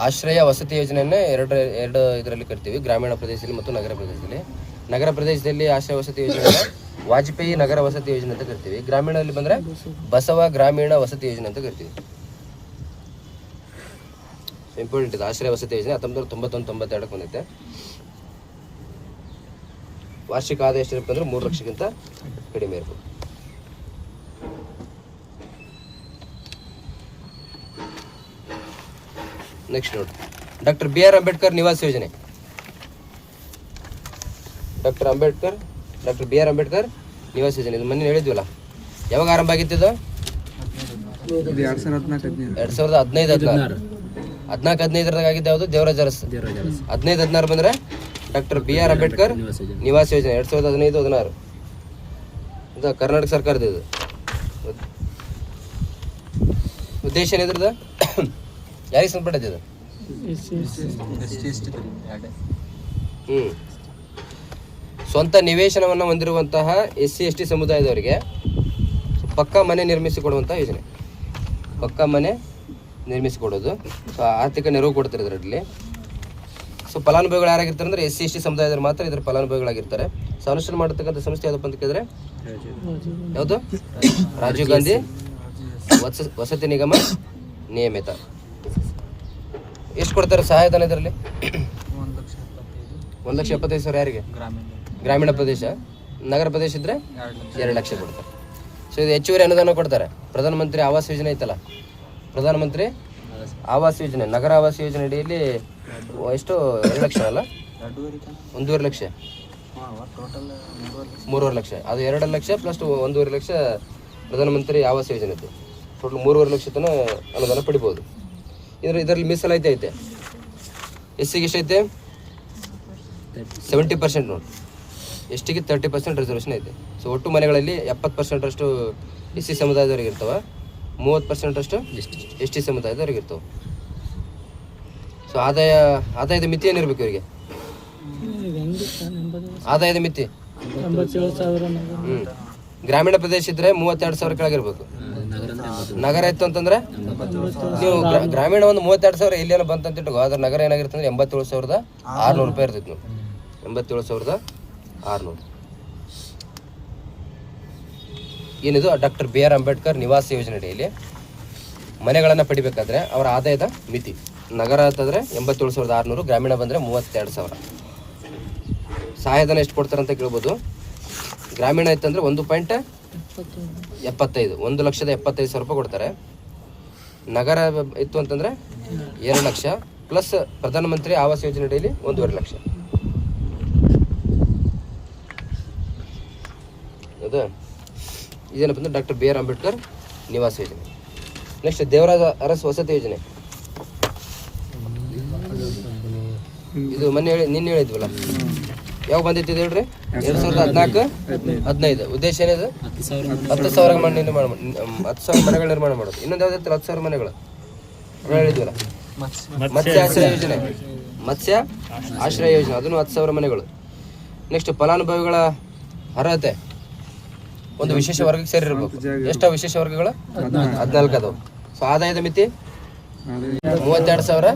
ಆಶ್ರಯ ವಸತಿ ಯೋಜನೆಯನ್ನೇ ಎರಡು ಇದರಲ್ಲಿ ಕರಿತೀವಿ, ಗ್ರಾಮೀಣ ಪ್ರದೇಶದಲ್ಲಿ ಮತ್ತು ನಗರ ಪ್ರದೇಶದಲ್ಲಿ. ನಗರ ಪ್ರದೇಶದಲ್ಲಿ ಆಶ್ರಯ ವಸತಿ ಯೋಜನೆ ವಾಜಪೇಯಿ ನಗರ ವಸತಿ ಯೋಜನೆ ಅಂತ ಕರಿತೀವಿ. ಗ್ರಾಮೀಣದಲ್ಲಿ ಬಂದರೆ ಬಸವ ಗ್ರಾಮೀಣ ವಸತಿ ಯೋಜನೆ ಅಂತ ಕರಿತೀವಿ. ಇಂಪಾರ್ಟೆಂಟ್ ಇದೆ. ಆಶ್ರಯ ವಸತಿ ಯೋಜನೆ 1991-92 ಬಂದೈತೆ. ವಾರ್ಷಿಕ ಆದಾಯ ಎಷ್ಟಿರಬೇಕು ಅಂದರೆ 3 ಲಕ್ಷಕ್ಕಿಂತ ಕಡಿಮೆ ಇರ್ಬೋದು. ನೆಕ್ಸ್ಟ್ ನೋಡಿ, ಡಾಕ್ಟರ್ BR ಅಂಬೇಡ್ಕರ್ ನಿವಾಸ ಯೋಜನೆ. ಡಾಕ್ಟರ್ BR ಅಂಬೇಡ್ಕರ್ ನಿವಾಸ ಯೋಜನೆ. ಇದು ಮೊನ್ನೆ ಹೇಳಿದ್ವಲ್ಲ, ಯಾವಾಗ ಆರಂಭ ಆಗಿತ್ತು? 2015-16. 14-15 ಆಗಿದ್ದು ಯಾವುದು? ದೇವರಾಜ ಅರಸ್. 15-16 ಬಂದರೆ ಡಾಕ್ಟರ್ BR ಅಂಬೇಡ್ಕರ್ ನಿವಾಸ ಯೋಜನೆ 2015-16. ಇದು ಕರ್ನಾಟಕ ಸರ್ಕಾರದ. ಇದು ಉದ್ದೇಶ ಏನಿದ್ರದ? ಯಾರಿಗೆ ಸಂಬಂಧಪಟ್ಟದ್ದು ಇದು? ಸ್ವಂತ ನಿವೇಶನವನ್ನು ಹೊಂದಿರುವಂತಹ SC ST ಸಮುದಾಯದವರಿಗೆ ಪಕ್ಕಾ ಮನೆ ನಿರ್ಮಿಸಿಕೊಡುವಂಥ ಯೋಜನೆ. ಪಕ್ಕಾ ಮನೆ ನಿರ್ಮಿಸಿಕೊಡೋದು. ಸೊ ಆರ್ಥಿಕ ನೆರವು ಕೊಡ್ತಾರೆ ಇದರಲ್ಲಿ. ಸೊ ಫಲಾನುಭವಿಗಳು ಯಾರಾಗಿರ್ತಾರೆ ಅಂದರೆ SC ST ಸಮುದಾಯದವರು ಮಾತ್ರ ಇದರ ಫಲಾನುಭವಿಗಳಾಗಿರ್ತಾರೆ. ಸೊ ಅನುಷ್ಠಾನ ಮಾಡತಕ್ಕಂಥ ಸಂಸ್ಥೆ ಯಾವುದಪ್ಪ ಅಂತ ಕೇಳಿದ್ರೆ ಯಾವುದು? ರಾಜೀವ್ ಗಾಂಧಿ ವಸತಿ ನಿಗಮ ನಿಯಮಿತ. ಎಷ್ಟು ಕೊಡ್ತಾರೆ ಸಹಾಯಧನ ಇದರಲ್ಲಿ? 1,75,000 ಯಾರಿಗೆ? ಗ್ರಾಮೀಣ ಪ್ರದೇಶ. ನಗರ ಪ್ರದೇಶ ಇದ್ದರೆ 2 ಲಕ್ಷ ಕೊಡ್ತಾರೆ. ಸೊ ಇದು ಹೆಚ್ಚುವರಿ ಅನುದಾನ ಕೊಡ್ತಾರೆ. ಪ್ರಧಾನಮಂತ್ರಿ ಆವಾಸ್ ಯೋಜನೆ ಐತಲ್ಲ, ಪ್ರಧಾನಮಂತ್ರಿ ಆವಾಸ್ ಯೋಜನೆ, ನಗರ ಆವಾಸ್ ಯೋಜನೆ ಅಡಿಯಲ್ಲಿ ಎಷ್ಟು? 2 ಲಕ್ಷ ಅಲ್ಲ, 1.5 ಲಕ್ಷ, 3.5 ಲಕ್ಷ. ಅದು 2 ಲಕ್ಷ ಪ್ಲಸ್ 1.5 ಲಕ್ಷ ಪ್ರಧಾನಮಂತ್ರಿ ಆವಾಸ್ ಯೋಜನೆ ಇತ್ತು. ಟೋಟಲ್ 3.5 ಲಕ್ಷ ತನಕ ಅನುದಾನ ಪಡಿಬೋದು. ಇದರಲ್ಲಿ ಮೀಸಲಾತಿ ಐತೆ. SCಗೆ ಎಷ್ಟೈತೆ? 70% ನೋಡಿ. STಗೆ 30% ರಿಸರ್ವೇಷನ್ ಐತೆ. ಸೊ ಒಟ್ಟು ಮನೆಗಳಲ್ಲಿ 70% ಅಷ್ಟು SC ಸಮುದಾಯದವ್ರಿಗೆ ಇರ್ತವೆ, 30% ಅಷ್ಟು ST ಸಮುದಾಯದವ್ರಿಗೆ ಇರ್ತವೆ. ಸೊ ಆದಾಯದ ಮಿತಿ ಏನಿರ್ಬೇಕು ಇವರಿಗೆ? ಆದಾಯದ ಮಿತಿ ಗ್ರಾಮೀಣ ಪ್ರದೇಶ ಇದ್ರೆ 32,000 ಕೆಳಗಿರ್ಬೇಕು. ನಗರ ಇತ್ತು ಅಂತಂದ್ರೆ ನೀವು ಗ್ರಾಮೀಣ ಒಂದು 32,000 ಇಲ್ಲೇನೋ ಬಂತಂತ ಇಟ್ಕೋ, ಅದ್ರ ನಗರ ಏನಾಗಿರುತ್ತೆ ಅಂದ್ರೆ 87,600 ರೂಪಾಯಿ ಇರ್ತೈತಿ. ನೀವು 87,600. ಏನಿದು ಡಾಕ್ಟರ್ BR ಅಂಬೇಡ್ಕರ್ ನಿವಾಸ ಯೋಜನೆ ಅಡಿಯಲ್ಲಿ ಮನೆಗಳನ್ನು ಪಡಿಬೇಕಾದ್ರೆ ಅವರ ಆದಾಯದ ಮಿತಿ ನಗರ ಅಂತಂದರೆ 87,600, ಗ್ರಾಮೀಣ ಬಂದರೆ 32,000. ಸಹಾಯಧನ ಎಷ್ಟು ಕೊಡ್ತಾರೆ ಅಂತ ಕೇಳ್ಬೋದು. ಗ್ರಾಮೀಣ ಇತ್ತಂದರೆ 1.75 1,75,000 ರೂಪಾಯಿ ಕೊಡ್ತಾರೆ. ನಗರ ಇತ್ತು ಅಂತಂದರೆ 2 ಲಕ್ಷ ಪ್ಲಸ್ ಪ್ರಧಾನಮಂತ್ರಿ ಆವಾಸ್ ಯೋಜನೆ ಅಡಿಯಲ್ಲಿ 1.5 ಲಕ್ಷ. ಹೌದಾ? ಇದೇನಪ್ಪ ಅಂದ್ರೆ ಡಾಕ್ಟರ್ BR ಅಂಬೇಡ್ಕರ್ ನಿವಾಸ ಯೋಜನೆ. ನೆಕ್ಸ್ಟ್ ದೇವರಾಜ ಅರಸ್ ವಸತಿ ಯೋಜನೆ. ಇದು ನಿನ್ನೆ ಹೇಳಿದ್ವಲ್ಲ, ಯಾವಾಗ ಬಂದೈತಿ ಹೇಳ್ರಿ? 2014-15. ಉದ್ದೇಶ ಏನಿದೆ? 10,000 ಮನೆಗಳು ನಿರ್ಮಾಣ ಮಾಡೋದು. ಇನ್ನೊಂದು ಯಾವ್ದು 10,000 ಮನೆಗಳು ಹೇಳಿದ್ವಲ್ಲ, ಮತ್ಸ್ಯ ಆಶ್ರಯ ಯೋಜನೆ. ಮತ್ಸ್ಯ ಆಶ್ರಯ ಯೋಜನೆ ಅದನ್ನು 10,000 ಮನೆಗಳು. ನೆಕ್ಸ್ಟ್ ಫಲಾನುಭವಿಗಳ ಅರ್ಹತೆ ಒಂದು ವಿಶೇಷ ವರ್ಗಕ್ಕೆ ಸೇರಿರ್ಬೇಕು. ಎಷ್ಟು ವಿಶೇಷ ವರ್ಗಗಳು? 14 ಅದಾವ. ಸೊ ಆದಾಯದ ಮಿತಿ 32,000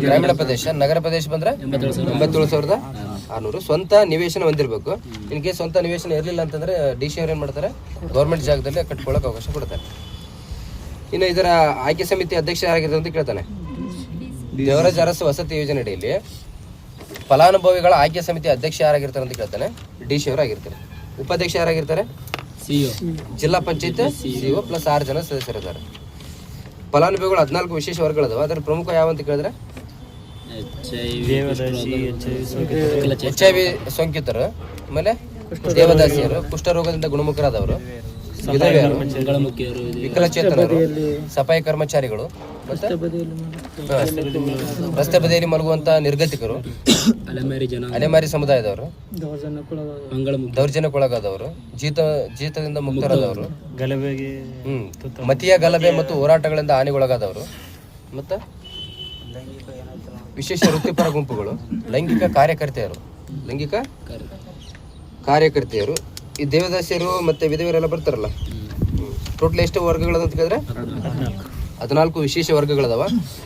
ಗ್ರಾಮೀಣ ಪ್ರದೇಶ. ನಗರ ಪ್ರದೇಶ ಬಂದ್ರೆ 87,600. ಸ್ವಂತ ನಿವೇಶನ ಹೊಂದಿರಬೇಕು. ಇನ್ ಕೇಸ್ ಸ್ವಂತ ನಿವೇಶನ ಇರಲಿಲ್ಲ ಅಂತಂದ್ರೆ DC ಅವ್ರು ಏನು ಮಾಡ್ತಾರೆ, ಗೌರ್ಮೆಂಟ್ ಜಾಗದಲ್ಲಿ ಕಟ್ಕೊಳ್ಳೋಕೆ ಅವಕಾಶ ಕೊಡ್ತಾರೆ. ಇನ್ನು ಇದರ ಆಯ್ಕೆ ಸಮಿತಿ ಅಧ್ಯಕ್ಷ ಯಾರಾಗಿರ್ತಾರೆ ಅಂತ ಕೇಳ್ತಾನೆ. ದೇವರಾಜ ಅರಸು ವಸತಿ ಯೋಜನೆ ಅಡಿಯಲ್ಲಿ ಫಲಾನುಭವಿಗಳ ಆಯ್ಕೆ ಸಮಿತಿ ಅಧ್ಯಕ್ಷ ಯಾರಾಗಿರ್ತಾರೆ ಅಂತ ಕೇಳ್ತಾನೆ. DC ಅವರು ಆಗಿರ್ತಾರೆ. ಉಪಾಧ್ಯಕ್ಷ ಯಾರಾಗಿರ್ತಾರೆ? CEO. ಜಿಲ್ಲಾ ಪಂಚಾಯತ್ CEO ಪ್ಲಸ್ 6 ಜನ ಸದಸ್ಯರಿದ್ದಾರೆ. ಫಲಾನುಭವಿಗಳು 14 ವಿಶೇಷ ವರ್ಗಗಳದಾವ. ಅದರ ಪ್ರಮುಖ ಯಾವ ಅಂತ ಕೇಳಿದ್ರೆ HIV ಸೋಂಕಿತರು, ಆಮೇಲೆ ದೇವದಾಸಿಯರು, ಕುಷ್ಠರೋಗದಿಂದ ಗುಣಮುಖರಾದವರು, ವಿಧವೆಯರು, ವಿಕಲಚೇತನರು, ಸಫಾಯಿ ಕರ್ಮಚಾರಿಗಳು, ರಸ್ತೆ ಬದಿಯಲ್ಲಿ ಮಲಗುವಂತ ನಿರ್ಗತಿಕರು, ಅಲೆಮಾರಿ ಸಮುದಾಯದವರು, ದೌರ್ಜನ್ಯಕ್ಕೊಳಗಾದವರು, ಜೀತದಿಂದ ಮುಕ್ತರಾದವರು, ಮತೀಯ ಗಲಭೆ ಮತ್ತು ಹೋರಾಟಗಳಿಂದ ಹಾನಿಗೊಳಗಾದವರು, ಮತ್ತು ವಿಶೇಷ ವೃತ್ತಿಪರ ಗುಂಪುಗಳು, ಲೈಂಗಿಕ ಕಾರ್ಯಕರ್ತೆಯರು, ಈ ದೇವದಾಸಿಯರು ಮತ್ತು ವಿಧವೆಯರೆಲ್ಲ ಬರ್ತಾರಲ್ಲ. ಟೋಟಲ್ ಎಷ್ಟು ವರ್ಗಗಳದ ಅಂತ ಕೇಳಿದ್ರೆ 14 ವಿಶೇಷ ವರ್ಗಗಳದಾವ.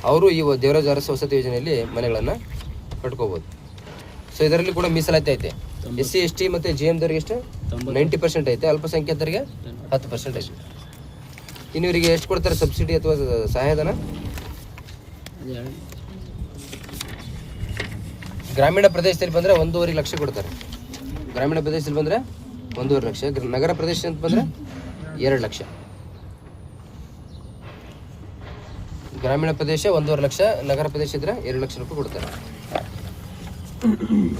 ಅವರು ಈ ದೇವರಾಜ ಅರಸು ವಸತಿ ಯೋಜನೆಯಲ್ಲಿ ಮನೆಗಳನ್ನು ಕಟ್ಕೋಬೋದು. ಸೊ ಇದರಲ್ಲಿ ಕೂಡ ಮೀಸಲಾತಿ ಐತೆ. SC ST ಮತ್ತು GM ದವರಿಗೆ ಎಷ್ಟು 90% ಐತೆ. ಅಲ್ಪಸಂಖ್ಯಾತರಿಗೆ 10% ಐತೆ. ಇನ್ನು ಇವರಿಗೆ ಎಷ್ಟು ಕೊಡ್ತಾರೆ ಸಬ್ಸಿಡಿ ಅಥವಾ ಸಹಾಯಧನ? ಗ್ರಾಮೀಣ ಪ್ರದೇಶದಲ್ಲಿ ಬಂದರೆ 1.5 ಲಕ್ಷ ಕೊಡ್ತಾರೆ. ಗ್ರಾಮೀಣ ಪ್ರದೇಶದಲ್ಲಿ ಬಂದರೆ 1.5 ಲಕ್ಷ. ನಗರ ಪ್ರದೇಶ ಅಂತ ಬಂದರೆ 2 ಲಕ್ಷ. ಗ್ರಾಮೀಣ ಪ್ರದೇಶ 1.5 ಲಕ್ಷ, ನಗರ ಪ್ರದೇಶ ಇದ್ರೆ 2 ಲಕ್ಷ ರೂಪಾಯಿ ಕೊಡ್ತಾರೆ.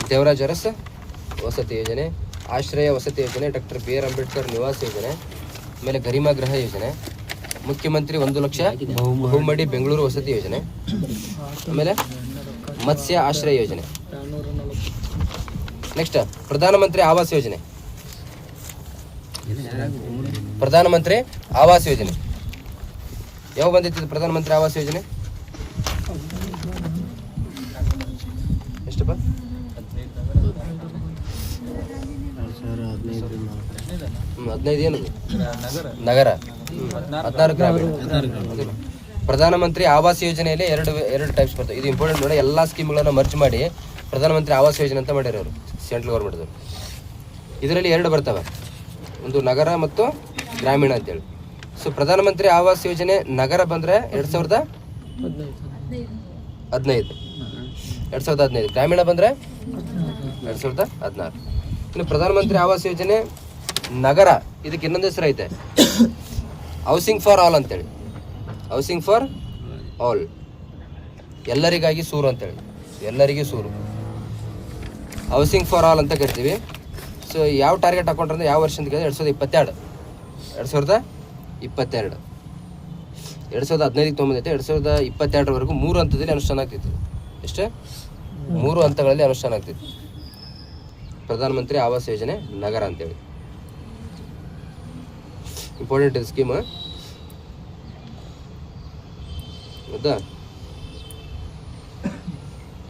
ದೇವರಾಜ ಅರಸ್ ವಸತಿ ಯೋಜನೆ, ಆಶ್ರಯ ವಸತಿ ಯೋಜನೆ, ಡಾಕ್ಟರ್ BR ಅಂಬೇಡ್ಕರ್ ನಿವಾಸ ಯೋಜನೆ, ಆಮೇಲೆ ಗರಿಮಾ ಗೃಹ ಯೋಜನೆ, ಮುಖ್ಯಮಂತ್ರಿ 1 ಲಕ್ಷ ಬಹುಮಡಿ ಬೆಂಗಳೂರು ವಸತಿ ಯೋಜನೆ, ಆಮೇಲೆ ಮತ್ಸ್ಯ ಆಶ್ರಯ ಯೋಜನೆ. ನೆಕ್ಸ್ಟ್ ಪ್ರಧಾನಮಂತ್ರಿ ಆವಾಸ್ ಯೋಜನೆ. ಪ್ರಧಾನಮಂತ್ರಿ ಆವಾಸ್ ಯೋಜನೆ ಯಾವ ಬಂದಿತ್ತು? ಪ್ರಧಾನಮಂತ್ರಿ ಆವಾಸ್ ಯೋಜನೆ ಎಷ್ಟಪ್ಪ? 15 ಏನದು? ನಗರ 16 ಗ್ರಾಮೀಣ. ಪ್ರಧಾನಮಂತ್ರಿ ಆವಾಸ್ ಯೋಜನೆಯಲ್ಲಿ ಎರಡು ಟೈಪ್ಸ್ ಬರ್ತವೆ. ಇದು ಇಂಪಾರ್ಟೆಂಟ್ ನೋಡಿ. ಎಲ್ಲ ಸ್ಕೀಮ್ಗಳನ್ನು ಮರ್ಜ್ ಮಾಡಿ ಪ್ರಧಾನಮಂತ್ರಿ ಆವಾಸ್ ಯೋಜನೆ ಅಂತ ಮಾಡಿರೋರು ಸೆಂಟ್ರಲ್ ಗೌರ್ಮೆಂಟ್ದವರು. ಇದರಲ್ಲಿ 2 ಬರ್ತವೆ, ಒಂದು ನಗರ ಮತ್ತು ಗ್ರಾಮೀಣ ಅಂತೇಳಿ. ಸೊ ಪ್ರಧಾನಮಂತ್ರಿ ಆವಾಸ್ ಯೋಜನೆ ನಗರ ಬಂದರೆ 2015, ಗ್ರಾಮೀಣ ಬಂದರೆ 2016. ಇನ್ನು ಪ್ರಧಾನಮಂತ್ರಿ ಆವಾಸ್ ಯೋಜನೆ ನಗರ, ಇದಕ್ಕೆ ಇನ್ನೊಂದು ಹೆಸರು ಐತೆ, ಹೌಸಿಂಗ್ ಫಾರ್ ಆಲ್ ಅಂತೇಳಿ. ಹೌಸಿಂಗ್ ಫಾರ್ ಆಲ್, ಎಲ್ಲರಿಗಾಗಿ ಸೂರು ಅಂತೇಳಿ, ಎಲ್ಲರಿಗೂ ಸೂರು, ಹೌಸಿಂಗ್ ಫಾರ್ ಆಲ್ ಅಂತ ಕರಿತೀವಿ. ಸೊ ಯಾವ ಟಾರ್ಗೆಟ್ ಹಾಕೊಂಡ್ರೆ ಅಂದರೆ ಯಾವ ವರ್ಷ ಅಂತ ಕೇಳಿದ್ರೆ 2022. 2015 ತೊಗೊಂಬಂದೈತೆ. 2022ವರೆಗೂ 3 ಹಂತದಲ್ಲಿ ಅನುಷ್ಠಾನ ಆಗ್ತಿತ್ತು. ಎಷ್ಟು? 3 ಹಂತಗಳಲ್ಲಿ ಅನುಷ್ಠಾನ ಆಗ್ತಿತ್ತು ಪ್ರಧಾನಮಂತ್ರಿ ಆವಾಸ್ ಯೋಜನೆ ನಗರ ಅಂತೇಳಿ. ಇಂಪಾರ್ಟೆಂಟ್ ಸ್ಕೀಮ್ ಹೌದಾ?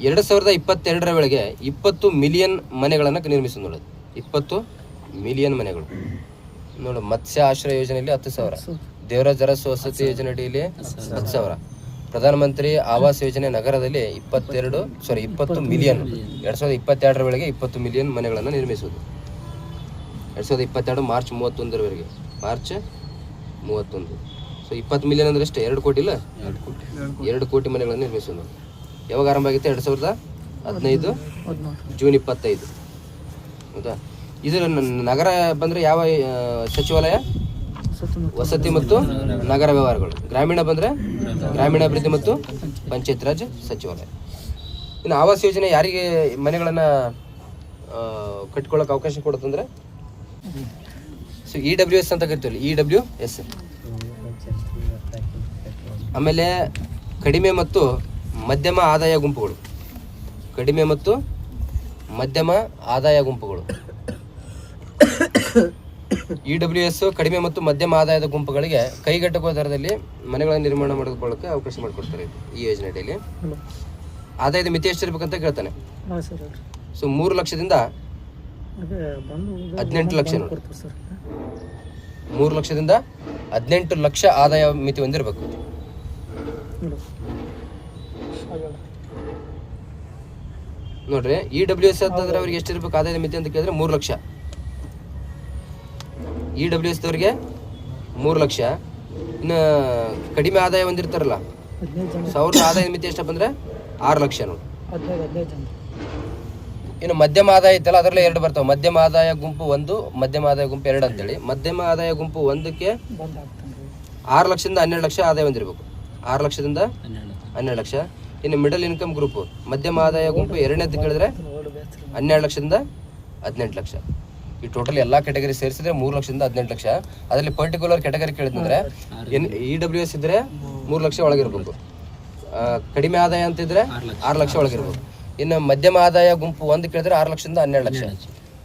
2022ರ ವೇಳೆಗೆ 20 ಮಿಲಿಯನ್ ಮನೆಗಳನ್ನು ನಿರ್ಮಿಸಿ ನೋಡೋದು. 20 ಮಿಲಿಯನ್ ಮನೆಗಳು ನೋಡು. ಮತ್ಸ್ಯ ಆಶ್ರಯ ಯೋಜನೆಯಲ್ಲಿ 10,000, ದೇವರಾಜ ಅರಸು ವಸತಿ ಯೋಜನೆ ಅಡಿಯಲ್ಲಿ 10,000, ಪ್ರಧಾನಮಂತ್ರಿ ಆವಾಸ್ ಯೋಜನೆ ನಗರದಲ್ಲಿ 20 ಮಿಲಿಯನ್. 2022ರ ವೇಳೆಗೆ 20 ಮಿಲಿಯನ್ ಮನೆಗಳನ್ನು ನಿರ್ಮಿಸುವುದು. 2022 ಮಾರ್ಚ್ 31ರವರೆಗೆ, ಮಾರ್ಚ್ 31. ಸೊ 20 ಮಿಲಿಯನ್ ಅಂದ್ರೆ ಎಷ್ಟು? 2 ಕೋಟಿ ಇಲ್ಲ, 2 ಕೋಟಿ ಮನೆಗಳನ್ನು ನಿರ್ಮಿಸೋದು. ಯಾವಾಗ ಆರಂಭ ಆಗಿತ್ತು? 2015 ಜೂನ್ 25. ಹೌದಾ? ಇದು ನಗರ ಬಂದರೆ ಯಾವ ಸಚಿವಾಲಯ? ವಸತಿ ಮತ್ತು ನಗರ ವ್ಯವಹಾರಗಳು. ಗ್ರಾಮೀಣ ಬಂದರೆ ಗ್ರಾಮೀಣಾಭಿವೃದ್ಧಿ ಮತ್ತು ಪಂಚಾಯತ್ ರಾಜ್ ಸಚಿವಾಲಯ. ಇನ್ನು ಆವಾಸ್ ಯೋಜನೆ ಯಾರಿಗೆ ಮನೆಗಳನ್ನು ಕಟ್ಕೊಳ್ಳೋಕೆ ಅವಕಾಶ ಕೊಡುತ್ತಂದ್ರೆ ಸೊ EWS ಅಂತ ಕರಿತೀವಲ್ಲ, EWS. ಆಮೇಲೆ ಕಡಿಮೆ ಮತ್ತು ಮಧ್ಯಮ ಆದಾಯ ಗುಂಪುಗಳು, ಕಡಿಮೆ ಮತ್ತು ಮಧ್ಯಮ ಆದಾಯ ಗುಂಪುಗಳು. EWS ಕಡಿಮೆ ಮತ್ತು ಮಧ್ಯಮ ಆದಾಯದ ಗುಂಪುಗಳಿಗೆ ಕೈಗೆಟಕುವ ದರದಲ್ಲಿ ಮನೆಗಳನ್ನು ನಿರ್ಮಾಣ ಮಾಡಿಕೊಳ್ಳೋಕೆ ಅವಕಾಶ ಮಾಡಿಕೊಡ್ತಾರೆ ಈ ಯೋಜನೆ ಅಡಿಯಲ್ಲಿ. ಆದಾಯದ ಮಿತಿ ಎಷ್ಟಿರ್ಬೇಕಂತ ಕೇಳ್ತಾನೆ. ಸೊ 3 ಲಕ್ಷದಿಂದ 18 ಲಕ್ಷ. 3 ಲಕ್ಷದಿಂದ 18 ಲಕ್ಷ ಆದಾಯ ಮಿತಿ ಹೊಂದಿರಬೇಕು. ನೋಡ್ರಿ, EWS ಅಂತಂದ್ರೆ ಅವ್ರಿಗೆ ಎಷ್ಟಿರ್ಬೇಕು ಆದಾಯದ ಮಿತಿ ಅಂತ ಕೇಳಿದ್ರೆ 3 ಲಕ್ಷ. EWS ದವ್ರಿಗೆ 3 ಲಕ್ಷ. ಇನ್ನು ಕಡಿಮೆ ಆದಾಯ ಹೊಂದಿರ್ತಾರಲ್ಲ, ಸಾವಿರದ ಆದಾಯದ ಮಿತಿ ಎಷ್ಟಪ್ಪ ಅಂದ್ರೆ 6 ಲಕ್ಷ ನೋಡಿ. ಇನ್ನು ಮಧ್ಯಮ ಆದಾಯ ಇತ್ತಲ್ಲ, ಅದರಲ್ಲೇ 2 ಬರ್ತಾವೆ. ಮಧ್ಯಮ ಆದಾಯ ಗುಂಪು 1, ಮಧ್ಯಮ ಆದಾಯ ಗುಂಪು 2 ಅಂತೇಳಿ. ಮಧ್ಯಮ ಆದಾಯ ಗುಂಪು 1ಕ್ಕೆ 6 ಲಕ್ಷದಿಂದ 12 ಲಕ್ಷ ಆದಾಯ ಹೊಂದಿರಬೇಕು. 6 ಲಕ್ಷದಿಂದ 12 ಲಕ್ಷ. ಇನ್ನು ಮಿಡಲ್ ಇನ್ಕಮ್ ಗ್ರೂಪು, ಮಧ್ಯಮ ಆದಾಯ ಗುಂಪು 2ನೇದು ಕೇಳಿದ್ರೆ 12 ಲಕ್ಷದಿಂದ 18 ಲಕ್ಷ. ಈ ಟೋಟಲ್ ಎಲ್ಲ ಕ್ಯಾಟಗರಿ ಸೇರಿಸಿದ್ರೆ 3 ಲಕ್ಷದಿಂದ 18 ಲಕ್ಷ. ಅದರಲ್ಲಿ ಪರ್ಟಿಕ್ಯುಲರ್ ಕ್ಯಾಟಗರಿ ಕೇಳಿದ್ರೆ EWS ಇದ್ರೆ 3 ಲಕ್ಷ ಒಳಗಿರ್ಬೇಕು. ಕಡಿಮೆ ಆದಾಯ ಅಂತಿದ್ರೆ 6 ಲಕ್ಷ ಒಳಗಿರ್ಬೇಕು. ಇನ್ನು ಮಧ್ಯಮ ಆದಾಯ ಗುಂಪು 1 ಕೇಳಿದ್ರೆ 6 ಲಕ್ಷದಿಂದ 12 ಲಕ್ಷ.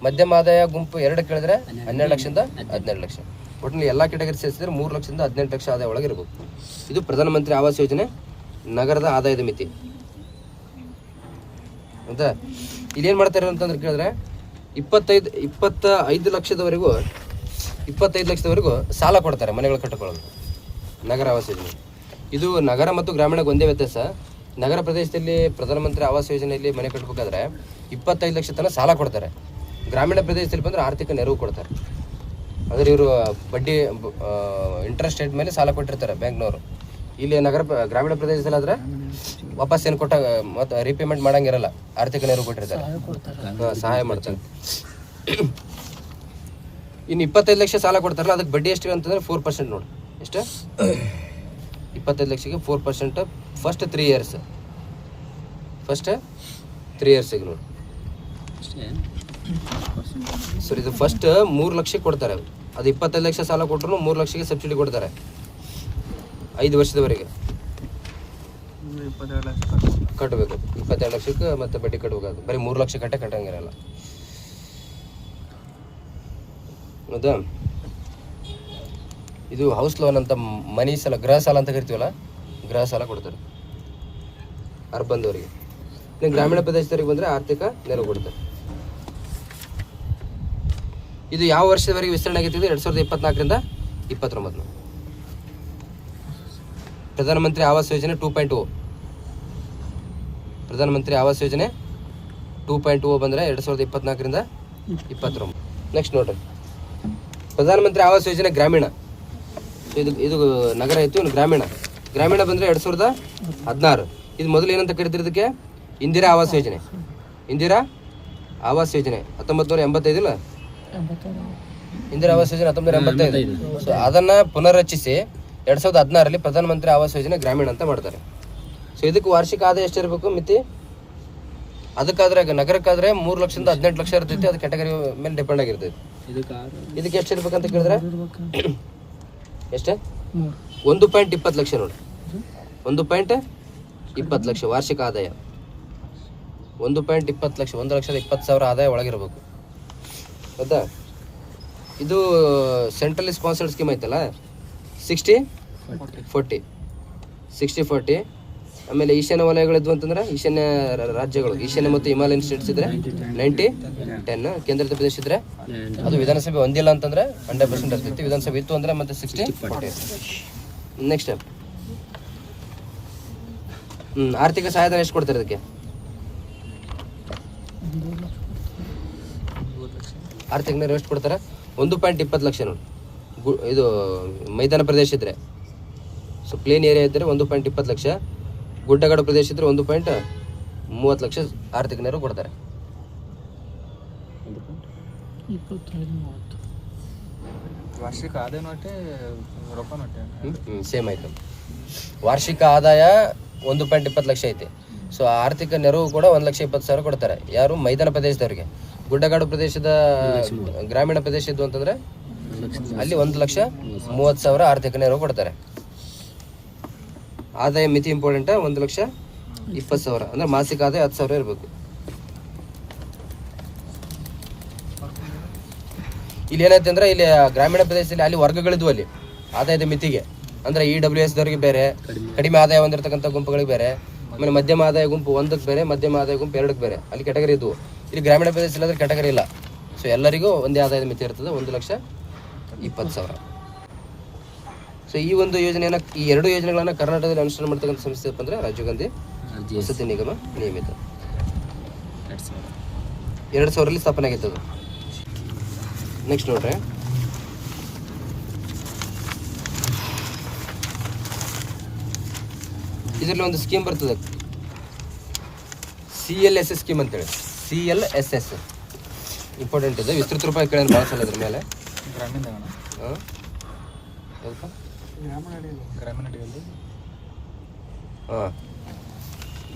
ಮಧ್ಯಮ ಆದಾಯ ಗುಂಪು 2 ಕೇಳಿದ್ರೆ 12 ಲಕ್ಷದಿಂದ 18 ಲಕ್ಷ. ಒಟ್ಟಿನಲ್ಲಿ ಎಲ್ಲ ಕ್ಯಾಟಗರಿ ಸೇರಿಸಿದ್ರೆ 3 ಲಕ್ಷದಿಂದ 18 ಲಕ್ಷ ಆದಾಯ ಒಳಗಿರ್ಬೇಕು. ಇದು ಪ್ರಧಾನಮಂತ್ರಿ ಆವಾಸ್ ಯೋಜನೆ ನಗರದ ಆದಾಯದ ಮಿತಿ. ಹೌದಾ? ಇಲ್ಲೇನು ಮಾಡ್ತಾರೆ ಅಂತಂದ್ರೆ ಕೇಳಿದ್ರೆ 25 ಲಕ್ಷದವರೆಗೂ ಸಾಲ ಕೊಡ್ತಾರೆ ಮನೆಗಳು ಕಟ್ಟಿಕೊಳ್ಳೋದು ನಗರ ಆವಾಸ್ ಯೋಜನೆ. ಇದು ನಗರ ಮತ್ತು ಗ್ರಾಮೀಣಕ್ಕೆ ಒಂದೇ ವ್ಯತ್ಯಾಸ. ನಗರ ಪ್ರದೇಶದಲ್ಲಿ ಪ್ರಧಾನಮಂತ್ರಿ ಆವಾಸ್ ಯೋಜನೆಯಲ್ಲಿ ಮನೆ ಕಟ್ಟಬೇಕಾದ್ರೆ 25 ಲಕ್ಷ ತನಕ ಸಾಲ ಕೊಡ್ತಾರೆ. ಗ್ರಾಮೀಣ ಪ್ರದೇಶದಲ್ಲಿ ಬಂದರೆ ಆರ್ಥಿಕ ನೆರವು ಕೊಡ್ತಾರೆ. ಅಂದರೆ ಇವರು ಬಡ್ಡಿ ಇಂಟ್ರೆಸ್ಟ್ ರೇಟ್ ಮೇಲೆ ಸಾಲ ಕೊಟ್ಟಿರ್ತಾರೆ ಬ್ಯಾಂಕ್ನವರು. ಇಲ್ಲಿ ಗ್ರಾಮೀಣ ಪ್ರದೇಶದಲ್ಲಿ ಆದರೆ ವಾಪಸ್ ಏನು ಕೊಟ್ಟ ಮತ್ತು ರೀಪೇಮೆಂಟ್ ಮಾಡಂಗಿರಲ್ಲ, ಆರ್ಥಿಕ ನೆರವು ಕೊಟ್ಟಿರ್ತಾರೆ, ಸಹಾಯ ಮಾಡ್ತಾರೆ. ಇನ್ನು 25 ಲಕ್ಷ ಸಾಲ ಕೊಡ್ತಾರಲ್ಲ, ಅದಕ್ಕೆ ಬಡ್ಡಿ ಎಷ್ಟು ಅಂತಂದರೆ 4% ನೋಡಿ. ಎಷ್ಟು? 25 ಲಕ್ಷಕ್ಕೆ 4% ಫಸ್ಟ್ 3 ಇಯರ್ಸ್. ಫಸ್ಟ್ 3 ಇಯರ್ಸಿಗೆ ನೋಡಿ ಸರ್. ಇದು ಫಸ್ಟ್ 3 ಲಕ್ಷಕ್ಕೆ ಕೊಡ್ತಾರೆ. ಅದು 25 ಲಕ್ಷ ಸಾಲ ಕೊಟ್ಟರು 3 ಲಕ್ಷಕ್ಕೆ ಸಬ್ಸಿಡಿ ಕೊಡ್ತಾರೆ 5 ವರ್ಷದವರೆಗೆ. ಕಟ್ಟಬೇಕು 22 ಲಕ್ಷಕ್ಕೆ ಮತ್ತೆ ಬಡ್ಡಿ ಕಟ್ಟಬೇಕು. ಬರೀ 3 ಲಕ್ಷ ಕಟ್ಟಂಗಿರಲ್ಲ. ಹೌದಾ? ಇದು ಹೌಸ್ ಲೋನ್ ಅಂತ, ಮನಿ ಸಾಲ, ಗೃಹ ಸಾಲ ಅಂತ ಕರಿತೀವಲ್ಲ, ಗೃಹ ಸಾಲ ಕೊಡ್ತಾರೆ ಅರ್ಬನ್ದವರಿಗೆ. ಇನ್ನು ಗ್ರಾಮೀಣ ಪ್ರದೇಶದವರಿಗೆ ಬಂದರೆ ಆರ್ಥಿಕ ನೆರವು ಕೊಡ್ತಾರೆ. ಇದು ಯಾವ ವರ್ಷದವರೆಗೆ ವಿಸ್ತರಣೆ ಆಗೈತೆ? 2024ರಿಂದ 2029. ಪ್ರಧಾನಮಂತ್ರಿ ಆವಾಸ್ ಯೋಜನೆ 2.0. ಪ್ರಧಾನಮಂತ್ರಿ ಆವಾಸ್ ಯೋಜನೆ 2.0 ಬಂದರೆ 2024ರಿಂದ 2029. ನೆಕ್ಸ್ಟ್ ನೋಡ್ರಿ, ಪ್ರಧಾನಮಂತ್ರಿ ಆವಾಸ್ ಯೋಜನೆ ಗ್ರಾಮೀಣ. ಇದು ನಗರ ಇತ್ತು. ಇನ್ನು ಗ್ರಾಮೀಣ ಬಂದರೆ 2016. ಇದು ಮೊದಲು ಏನಂತ ಕರಿತಿರೋದಕ್ಕೆ ಇಂದಿರಾ ಆವಾಸ್ ಯೋಜನೆ. ಇಂದಿರಾ ಆವಾಸ್ ಯೋಜನೆ 1985 ಇಲ್ಲ? ಇಂದಿರಾ ಆವಾಸ್ ಯೋಜನೆ 1985. ಸೊ ಅದನ್ನು ಪುನರ್ರಚಿಸಿ 2016ರಲ್ಲಿ ಪ್ರಧಾನಮಂತ್ರಿ ಆವಾಸ್ ಯೋಜನೆ ಗ್ರಾಮೀಣ ಅಂತ ಮಾಡ್ತಾರೆ. ಸೊ ಇದಕ್ಕೆ ವಾರ್ಷಿಕ ಆದಾಯ ಎಷ್ಟಿರಬೇಕು ಮಿತಿ? ಅದಕ್ಕಾದ್ರೆ ನಗರಕ್ಕಾದ್ರೆ 3 ಲಕ್ಷದಿಂದ 18 ಲಕ್ಷ ಇರ್ತೈತಿ. ಅದು ಕ್ಯಾಟಗರಿ ಮೇಲೆ ಡಿಪೆಂಡ್ ಆಗಿರ್ತೈತಿ. ಇದಕ್ಕೆ ಎಷ್ಟಿರ್ಬೇಕಂತ ಕೇಳಿದ್ರೆ ಎಷ್ಟೇ? 1.20 ಲಕ್ಷ ನೋಡಿ. 1.20 ಲಕ್ಷ ವಾರ್ಷಿಕ ಆದಾಯ. 1.20 ಲಕ್ಷ, 1,20,000 ಆದಾಯ ಒಳಗಿರ್ಬೇಕು. ಹೌದಾ? ಇದು ಸೆಂಟ್ರಲಿ ಸ್ಪಾನ್ಸರ್ಡ್ ಸ್ಕೀಮ್ ಐತಲ್ಲ, 60-40. ಆಮೇಲೆ ಈಶಾನ್ಯ ವಲಯಗಳಿದ್ವು ಅಂತಂದ್ರೆ ಈಶಾನ್ಯ ರಾಜ್ಯಗಳು, ಈಶಾನ್ಯ ಮತ್ತು ಹಿಮಾಲಯನ್ ಸ್ಟೇಟ್ಸ್ ಇದ್ರೆ 90-10, ಕೇಂದ್ರಾಡಳಿತ ಪ್ರದೇಶ ಇದ್ರೆ ಅದು ವಿಧಾನಸಭೆ ಹೊಂದಿಲ್ಲ ಅಂತಂದ್ರೆ 100% ಇರ್ತೈತಿ, ವಿಧಾನಸಭೆ ಇತ್ತು ಅಂದ್ರೆ ಮತ್ತೆ 60-40. ನೆಕ್ಸ್ಟ್ ಆರ್ಥಿಕ ಸಹಾಯಧನ ಎಷ್ಟು ಕೊಡ್ತಾರೆ ಅದಕ್ಕೆ? ಆರ್ಥಿಕ ನೆರವು ಎಷ್ಟು ಕೊಡ್ತಾರೆ? 1.20 ಲಕ್ಷ ನೋಡಿ. ಇದು ಮೈದಾನ ಪ್ರದೇಶ ಇದ್ರೆ, ಸೊ ಪ್ಲೇನ್ ಏರಿಯಾ ಇದ್ದರೆ 1.20 ಲಕ್ಷ, ಗುಡ್ಡಗಾಡು ಪ್ರದೇಶ ಇದ್ದರೆ 1.30 ಲಕ್ಷ ಆರ್ಥಿಕ ನೆರವು ಕೊಡ್ತಾರೆ. ವಾರ್ಷಿಕ ಆದಾಯ ನೋಟೆ ರೊಕ್ಕ ನೋಟೆ ಸೇಮ್ ಆಯ್ತು. ವಾರ್ಷಿಕ ಆದಾಯ 1.20 ಲಕ್ಷ ಐತೆ. ಸೊ ಆರ್ಥಿಕ ನೆರವು ಕೂಡ 1,20,000 ಕೊಡ್ತಾರೆ. ಯಾರು? ಮೈದಾನ ಪ್ರದೇಶದವ್ರಿಗೆ. ಗುಡ್ಡಗಾಡು ಪ್ರದೇಶದ ಗ್ರಾಮೀಣ ಪ್ರದೇಶ ಇದ್ದು ಅಂತಂದ್ರೆ ಅಲ್ಲಿ 1,30,000 ಆರ್ಥಿಕ ನೆರವು ಕೊಡ್ತಾರೆ. ಆದಾಯ ಮಿತಿ ಇಂಪಾರ್ಟೆಂಟ್. 1,20,000 ಅಂದ್ರೆ ಮಾಸಿಕ ಆದಾಯ 10,000 ಇರಬೇಕು. ಇಲ್ಲಿ ಏನಾಯ್ತು ಅಂದ್ರೆ ಇಲ್ಲಿ ಗ್ರಾಮೀಣ ಪ್ರದೇಶದಲ್ಲಿ ಅಲ್ಲಿ ವರ್ಗಗಳಿದ್ವು ಅಲ್ಲಿ ಆದಾಯದ ಮಿತಿಗೆ. ಅಂದ್ರೆ EWS ದವರಿಗೆ ಬೇರೆ, ಕಡಿಮೆ ಆದಾಯ ಹೊಂದಿರತಕ್ಕಂಥ ಗುಂಪುಗಳಿಗೆ ಬೇರೆ, ಆಮೇಲೆ ಮಧ್ಯಮ ಆದಾಯ ಗುಂಪು 1ಕ್ಕೆ ಬೇರೆ, ಮಧ್ಯಮ ಆದಾಯ ಗುಂಪು 2ಕ್ಕೆ ಬೇರೆ, ಅಲ್ಲಿ ಕೆಟಗರಿ ಇದ್ವು. ಇಲ್ಲಿ ಗ್ರಾಮೀಣ ಪ್ರದೇಶದಲ್ಲಿ ಅದ್ರ ಕೆಟಗರಿ ಇಲ್ಲ. ಸೊ ಎಲ್ಲರಿಗೂ ಒಂದೇ ಆದಾಯದ ಮಿತಿ ಇರ್ತದೆ, 1,20,000. ಸೊ ಈ ಒಂದು ಯೋಜನೆಯನ್ನು, ಈ 2 ಯೋಜನೆಗಳನ್ನು ಕರ್ನಾಟಕದಲ್ಲಿ ಅನುಷ್ಠಾನ ಮಾಡ್ತಕ್ಕಂಥ ಸಂಸ್ಥೆ ಅಂದ್ರೆ ರಾಜೀವ್ ಗಾಂಧಿ ವಸತಿ ನಿಗಮ ನಿಯಮಿತ. 2000ರಲ್ಲಿ ಸ್ಥಾಪನೆ ಆಗಿತ್ತು ಅದು. ನೆಕ್ಸ್ಟ್ ನೋಡ್ರಿ, ಇದರಲ್ಲಿ ಒಂದು ಸ್ಕೀಮ್ ಬರ್ತದೆ, CLSS ಸ್ಕೀಮ್ ಅಂತೇಳಿ. CLSS ಇಂಪಾರ್ಟೆಂಟ್ ಇದೆ, ವಿಸ್ತೃತ ರೂಪಾಯಿ ಕೇಳಿದ್ರೆ ಭಾಳ ಸಲ ಇದ್ರ ಮೇಲೆ.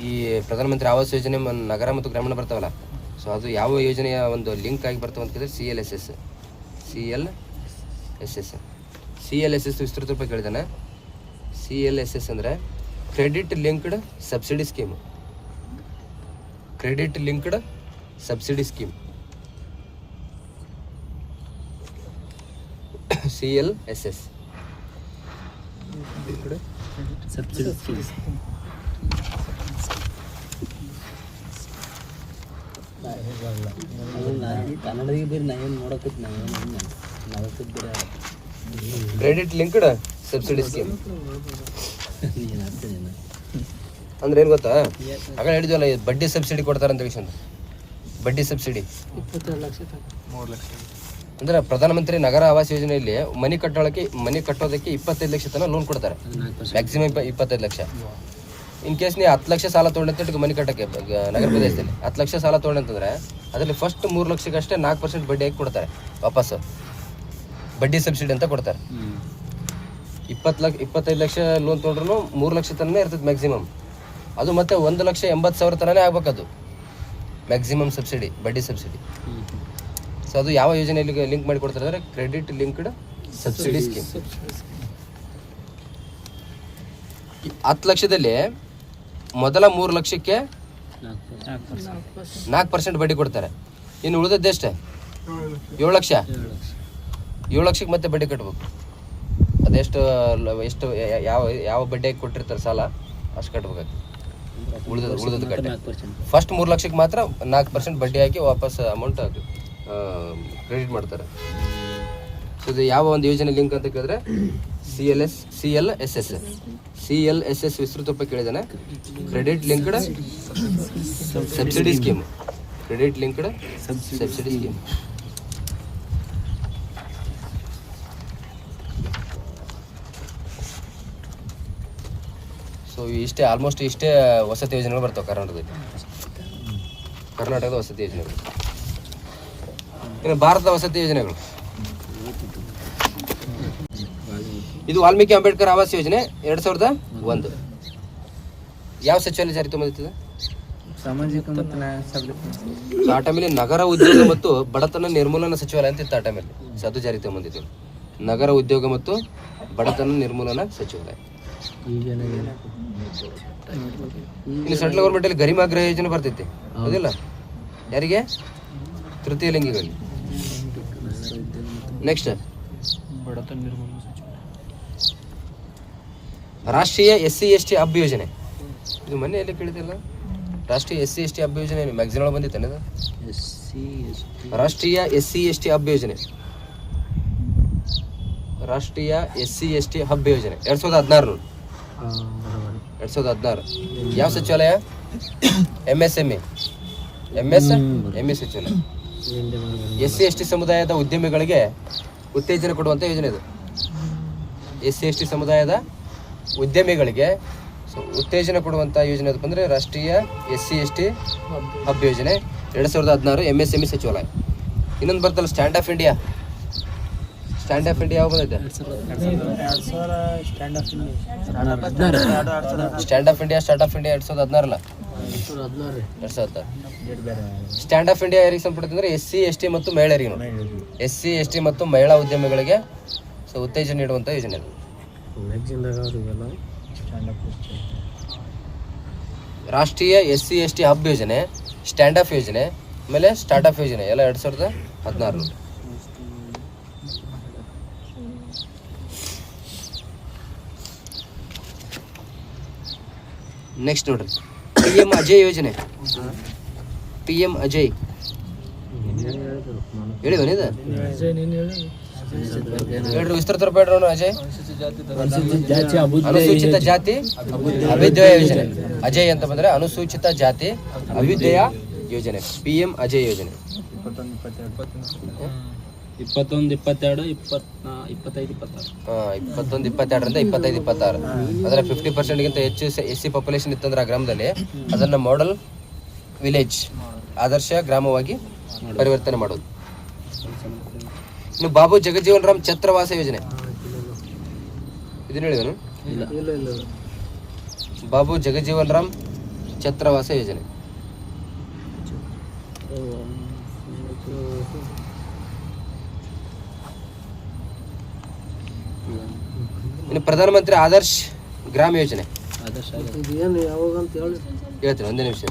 ಈ ಪ್ರಧಾನಮಂತ್ರಿ ಆವಾಸ್ ಯೋಜನೆ ನಗರ ಮತ್ತು ಗ್ರಾಮೀಣ ಬರ್ತಾವಲ್ಲ, ಸೊ ಅದು ಯಾವ ಯೋಜನೆಯ ಒಂದು ಲಿಂಕ್ ಆಗಿ ಬರ್ತಾವ ಅಂತ ಕೇಳಿದ್ರೆ CLSS. CLSS ವಿಸ್ತೃತ ರೂಪಾಯಿ ಕೇಳಿದಾನೆ. CLSS ಅಂದರೆ credit linked subsidy scheme. Credit linked subsidy scheme CLSS. Subsidy scheme. ಕನ್ನಡದಿಗೆ ಬೇರೆ ನಾವೇನು ನೋಡಕತ್ತಿ ನಾವೇನು ಬೇರೆ ಕ್ರೆಡಿಟ್ ಲಿಂಕ್ಡ್ ಸಬ್ಸಿಡಿ ಸ್ಕೀಮ್ ಅಂದ್ರೆ ಏನು ಗೊತ್ತಾ? ಆಗ ಹೇಳಿದ್ವಲ್ಲ, ಬಡ್ಡಿ ಸಬ್ಸಿಡಿ ಕೊಡ್ತಾರೆ ಅಂತ ವಿಷಯ. ಬಡ್ಡಿ ಸಬ್ಸಿಡಿ 3 ಲಕ್ಷ ಅಂದ್ರೆ ಪ್ರಧಾನಮಂತ್ರಿ ನಗರ ಆವಾಸ್ ಯೋಜನೆಯಲ್ಲಿ ಮನೆ ಕಟ್ಟೋದಕ್ಕೆ 25 ಲಕ್ಷ ತನಕ ಲೋನ್ ಕೊಡ್ತಾರೆ. ಮ್ಯಾಕ್ಸಿಮಮ್ 25 ಲಕ್ಷ. ಇನ್ ಕೇಸ್ ನೀವು 10 ಲಕ್ಷ ಸಾಲ ತೊಗೊಂಡಂತ ಮನೆ ಕಟ್ಟಕ್ಕೆ ನಗರ ಪ್ರದೇಶದಲ್ಲಿ 10 ಲಕ್ಷ ಸಾಲ ತೊಗೊಂಡಂತಂದ್ರೆ ಅದರಲ್ಲಿ ಫಸ್ಟ್ 3 ಲಕ್ಷಕ್ಕಷ್ಟೇ 4% ಬಡ್ಡಿ ಹಾಕಿ ಕೊಡ್ತಾರೆ ವಾಪಸ್. ಬಡ್ಡಿ ಸಬ್ಸಿಡಿ ಅಂತ ಕೊಡ್ತಾರೆ. 25 ಲಕ್ಷ ಲೋನ್ ತೊಗೊಂಡ್ರು 3 ಲಕ್ಷ ತನಕ ಇರ್ತದೆ ಮ್ಯಾಕ್ಸಿಮಮ್. ಅದು ಮತ್ತೆ 1,80,000 ತನಕ ಆಗ್ಬೇಕು. ಅದು ಮ್ಯಾಕ್ಸಿಮಮ್ ಸಬ್ಸಿಡಿ, ಬಡ್ಡಿ ಸಬ್ಸಿಡಿ. ಸೊ ಅದು ಯಾವ ಯೋಜನೆಯಲ್ಲಿ ಲಿಂಕ್ ಮಾಡಿ ಕೊಡ್ತಾರೆ ಅಂದರೆ ಕ್ರೆಡಿಟ್ ಲಿಂಕ್ಡ್ ಸಬ್ಸಿಡಿ ಸ್ಕೀಮ್. 10 ಲಕ್ಷದಲ್ಲಿ ಮೊದಲ 3 ಲಕ್ಷಕ್ಕೆ 4% ಬಡ್ಡಿ ಕೊಡ್ತಾರೆ. ಇನ್ನು ಉಳಿದದ್ದೆಷ್ಟೇ? 7 ಲಕ್ಷ. 7 ಲಕ್ಷಕ್ಕೆ ಮತ್ತೆ ಬಡ್ಡಿ ಕಟ್ಬೇಕು. ಅದೆಷ್ಟು ಯಾವ ಬಡ್ಡಿ ಹಾಕಿ ಕೊಟ್ಟಿರ್ತಾರೆ ಸಾಲ ಅಷ್ಟು ಕಟ್ಬೇಕಾಗ್ತದೆ. ಉಳಿದದ್ದು ಕಟ್ಟಿ ಫಸ್ಟ್ 3 ಲಕ್ಷಕ್ಕೆ ಮಾತ್ರ 4% ಬಡ್ಡಿ ಹಾಕಿ ವಾಪಸ್ ಅಮೌಂಟ್ ಕ್ರೆಡಿಟ್ ಮಾಡ್ತಾರೆ. ಸೊ ಇದು ಯಾವ ಒಂದು ಯೋಜನೆ ಲಿಂಕ್ ಅಂತ ಕೇಳಿದ್ರೆ CLSS ವಿಸ್ತೃತ ರೂಪ ಕೇಳಿದಾನೆ. Credit linked subsidy scheme. Credit linked subsidy scheme. So ಇಷ್ಟೇ, ಆಲ್ಮೋಸ್ಟ್ ಇಷ್ಟೇ ವಸತಿ ಯೋಜನೆಗಳು ಬರ್ತಾವೆ ಕರ್ನಾಟಕದ ವಸತಿ ಯೋಜನೆಗಳು. ಇನ್ನು ಭಾರತದ ವಸತಿ ಯೋಜನೆಗಳು, ಇದು ವಾಲ್ಮೀಕಿ ಅಂಬೇಡ್ಕರ್ ಆವಾಸ್ ಯೋಜನೆ 2001. ಯಾವ ಸಚಿವಾಲಯ ಜಾರಿ ತಂದಿರ್ತದೆ? ಸಾಮಾಜಿಕ ಮತ್ತು ನ್ಯಾಯ ಸಬಲೀಕರಣ. ಆ ಟೈಮಲ್ಲಿ ನಗರ ಉದ್ಯೋಗ ಮತ್ತು ಬಡತನ ನಿರ್ಮೂಲನಾ ಸಚಿವಾಲಯ ಅಂತ ಇತ್ತು ಆ ಟೈಮಲ್ಲಿ. ಅದು ಜಾರಿ ತಂದಿತ್ತು, ನಗರ ಉದ್ಯೋಗ ಮತ್ತು ಬಡತನ ನಿರ್ಮೂಲನಾ ಸಚಿವಾಲಯ. ಇನ್ನು ಸೆಂಟ್ರಲ್ ಗೌರ್ಮೆಂಟ್ ಅಲ್ಲಿ ಗರಿಮಾ ಗೃಹ ಯೋಜನೆ ಬರ್ತೈತಿ, ಹೌದಿಲ್ಲ? ಯಾರಿಗೆ? ತೃತೀಯ ಲಿಂಗಿಗಳಿಗೆ. ನೆಕ್ಸ್ಟ್ ಬಡತನ ನಿರ್ಮೂಲನಾ ಸಚಿವಾಲಯ. ರಾಷ್ಟ್ರೀಯ SC ST ಹಬ್ ಯೋಜನೆ ಇದು ಮೊನ್ನೆ ಎಲ್ಲಿ ಕೇಳಿದಿಲ್ಲ? ರಾಷ್ಟ್ರೀಯ SC/ST ಹಬ್ ಯೋಜನೆ ಮ್ಯಾಗ್ಝಿನ್ ಒಳಗೆ ಬಂದಿತ್ತು ಇದು. ರಾಷ್ಟ್ರೀಯ SC/ST ಹಬ್ ಯೋಜನೆ, ರಾಷ್ಟ್ರೀಯ SC/ST ಹಬ್ ಯೋಜನೆ 2016. 2016 ಯಾವ ಸಚಿವಾಲಯ? MSME ಸಚಿವಾಲಯ. SC/ST ಸಮುದಾಯದ ಉದ್ಯಮಿಗಳಿಗೆ ಉತ್ತೇಜನ ಕೊಡುವಂಥ ಯೋಜನೆ ಇದು. SC/ST ಸಮುದಾಯದ ಉದ್ಯಮಿಗಳಿಗೆ ಉತ್ತೇಜನ ಕೊಡುವಂಥ ಯೋಜನೆ ಅದಕ್ಕೆ ಅಂದರೆ ರಾಷ್ಟ್ರೀಯ SC/ST ಹಬ್ ಯೋಜನೆ 2016 MSME ಸಚಿವಾಲಯ. ಇನ್ನೊಂದು ಬರ್ತಲ್ಲ stand up India. Stand up India ಯಾವ ಬಂದೈತೆ? ಸ್ಟ್ಯಾಂಡ್ ಆಫ್ ಇಂಡಿಯಾ 2016 ಅಲ್ಲ 2016. ಸ್ಟ್ಯಾಂಡ್ ಆಫ್ ಇಂಡಿಯಾ ಯಾರಿಗೆ ಸಂಪಡುತ್ತೆ ಅಂದರೆ SC/ST ಮತ್ತು ಮಹಿಳೆಯರಿಗೆ. SC/ST ಮತ್ತು ಮಹಿಳಾ ಉದ್ಯಮಿಗಳಿಗೆ ಉತ್ತೇಜನ ನೀಡುವಂಥ ಯೋಜನೆ ಅದು. ರಾಷ್ಟ್ರೀಯ SC/ST ಹಬ್ ಯೋಜನೆ, ಸ್ಟ್ಯಾಂಡ್ ಆಫ್ ಯೋಜನೆ, ಆಮೇಲೆ ಸ್ಟಾರ್ಟ್ ಆಫ್ ಯೋಜನೆ ಎಲ್ಲ 2016. ನೆಕ್ಸ್ಟ್ ನೋಡ್ರಿ PM ಅಜಯ್ ಯೋಜನೆ. PM ಅಜಯ್ ಹೇಳಿ ಬನ್ನಿದ ಹೇಳ್ರಿ ವಿಸ್ತೃತ ರೂಪ ಹೇಳ್ರಿ. ಅಜಯ್ ಅನುಸೂಚಿತ ಜಾತಿ ಅಭ್ಯುದಯ ಯೋಜನೆ. ಅಜಯ್ ಅಂತ ಬಂದ್ರೆ ಅನುಸೂಚಿತ ಜಾತಿ ಅಭ್ಯುದಯ ಯೋಜನೆ, PM ಅಜಯ್ ಯೋಜನೆ. 21, 22, 25, 22ರಿಂದ 25-26 ಅದರ 50%ಗಿಂತ ಹೆಚ್ಚು SC ಪಾಪ್ಯುಲೇಷನ್ ಇತ್ತಂದ್ರೆ ಆ ಗ್ರಾಮದಲ್ಲಿ ಅದನ್ನು ಮಾಡೆಲ್ ವಿಲೇಜ್ ಆದರ್ಶ ಗ್ರಾಮವಾಗಿ ಪರಿವರ್ತನೆ ಮಾಡೋದು. ಇನ್ನು ಬಾಬು ಜಗಜೀವನ್ ರಾಮ್ ಛತ್ರವಾಸ ಯೋಜನೆ ಇದನ್ನ ಹೇಳಿದನು. ಬಾಬು ಜಗಜೀವನ್ ರಾಮ್ ಛತ್ರವಾಸ ಯೋಜನೆ. ಇನ್ನು ಪ್ರಧಾನಮಂತ್ರಿ ಆದರ್ಶ್ ಗ್ರಾಮ ಯೋಜನೆ ಹೇಳ್ತೀನಿ ಒಂದೇ ನಿಮಿಷ.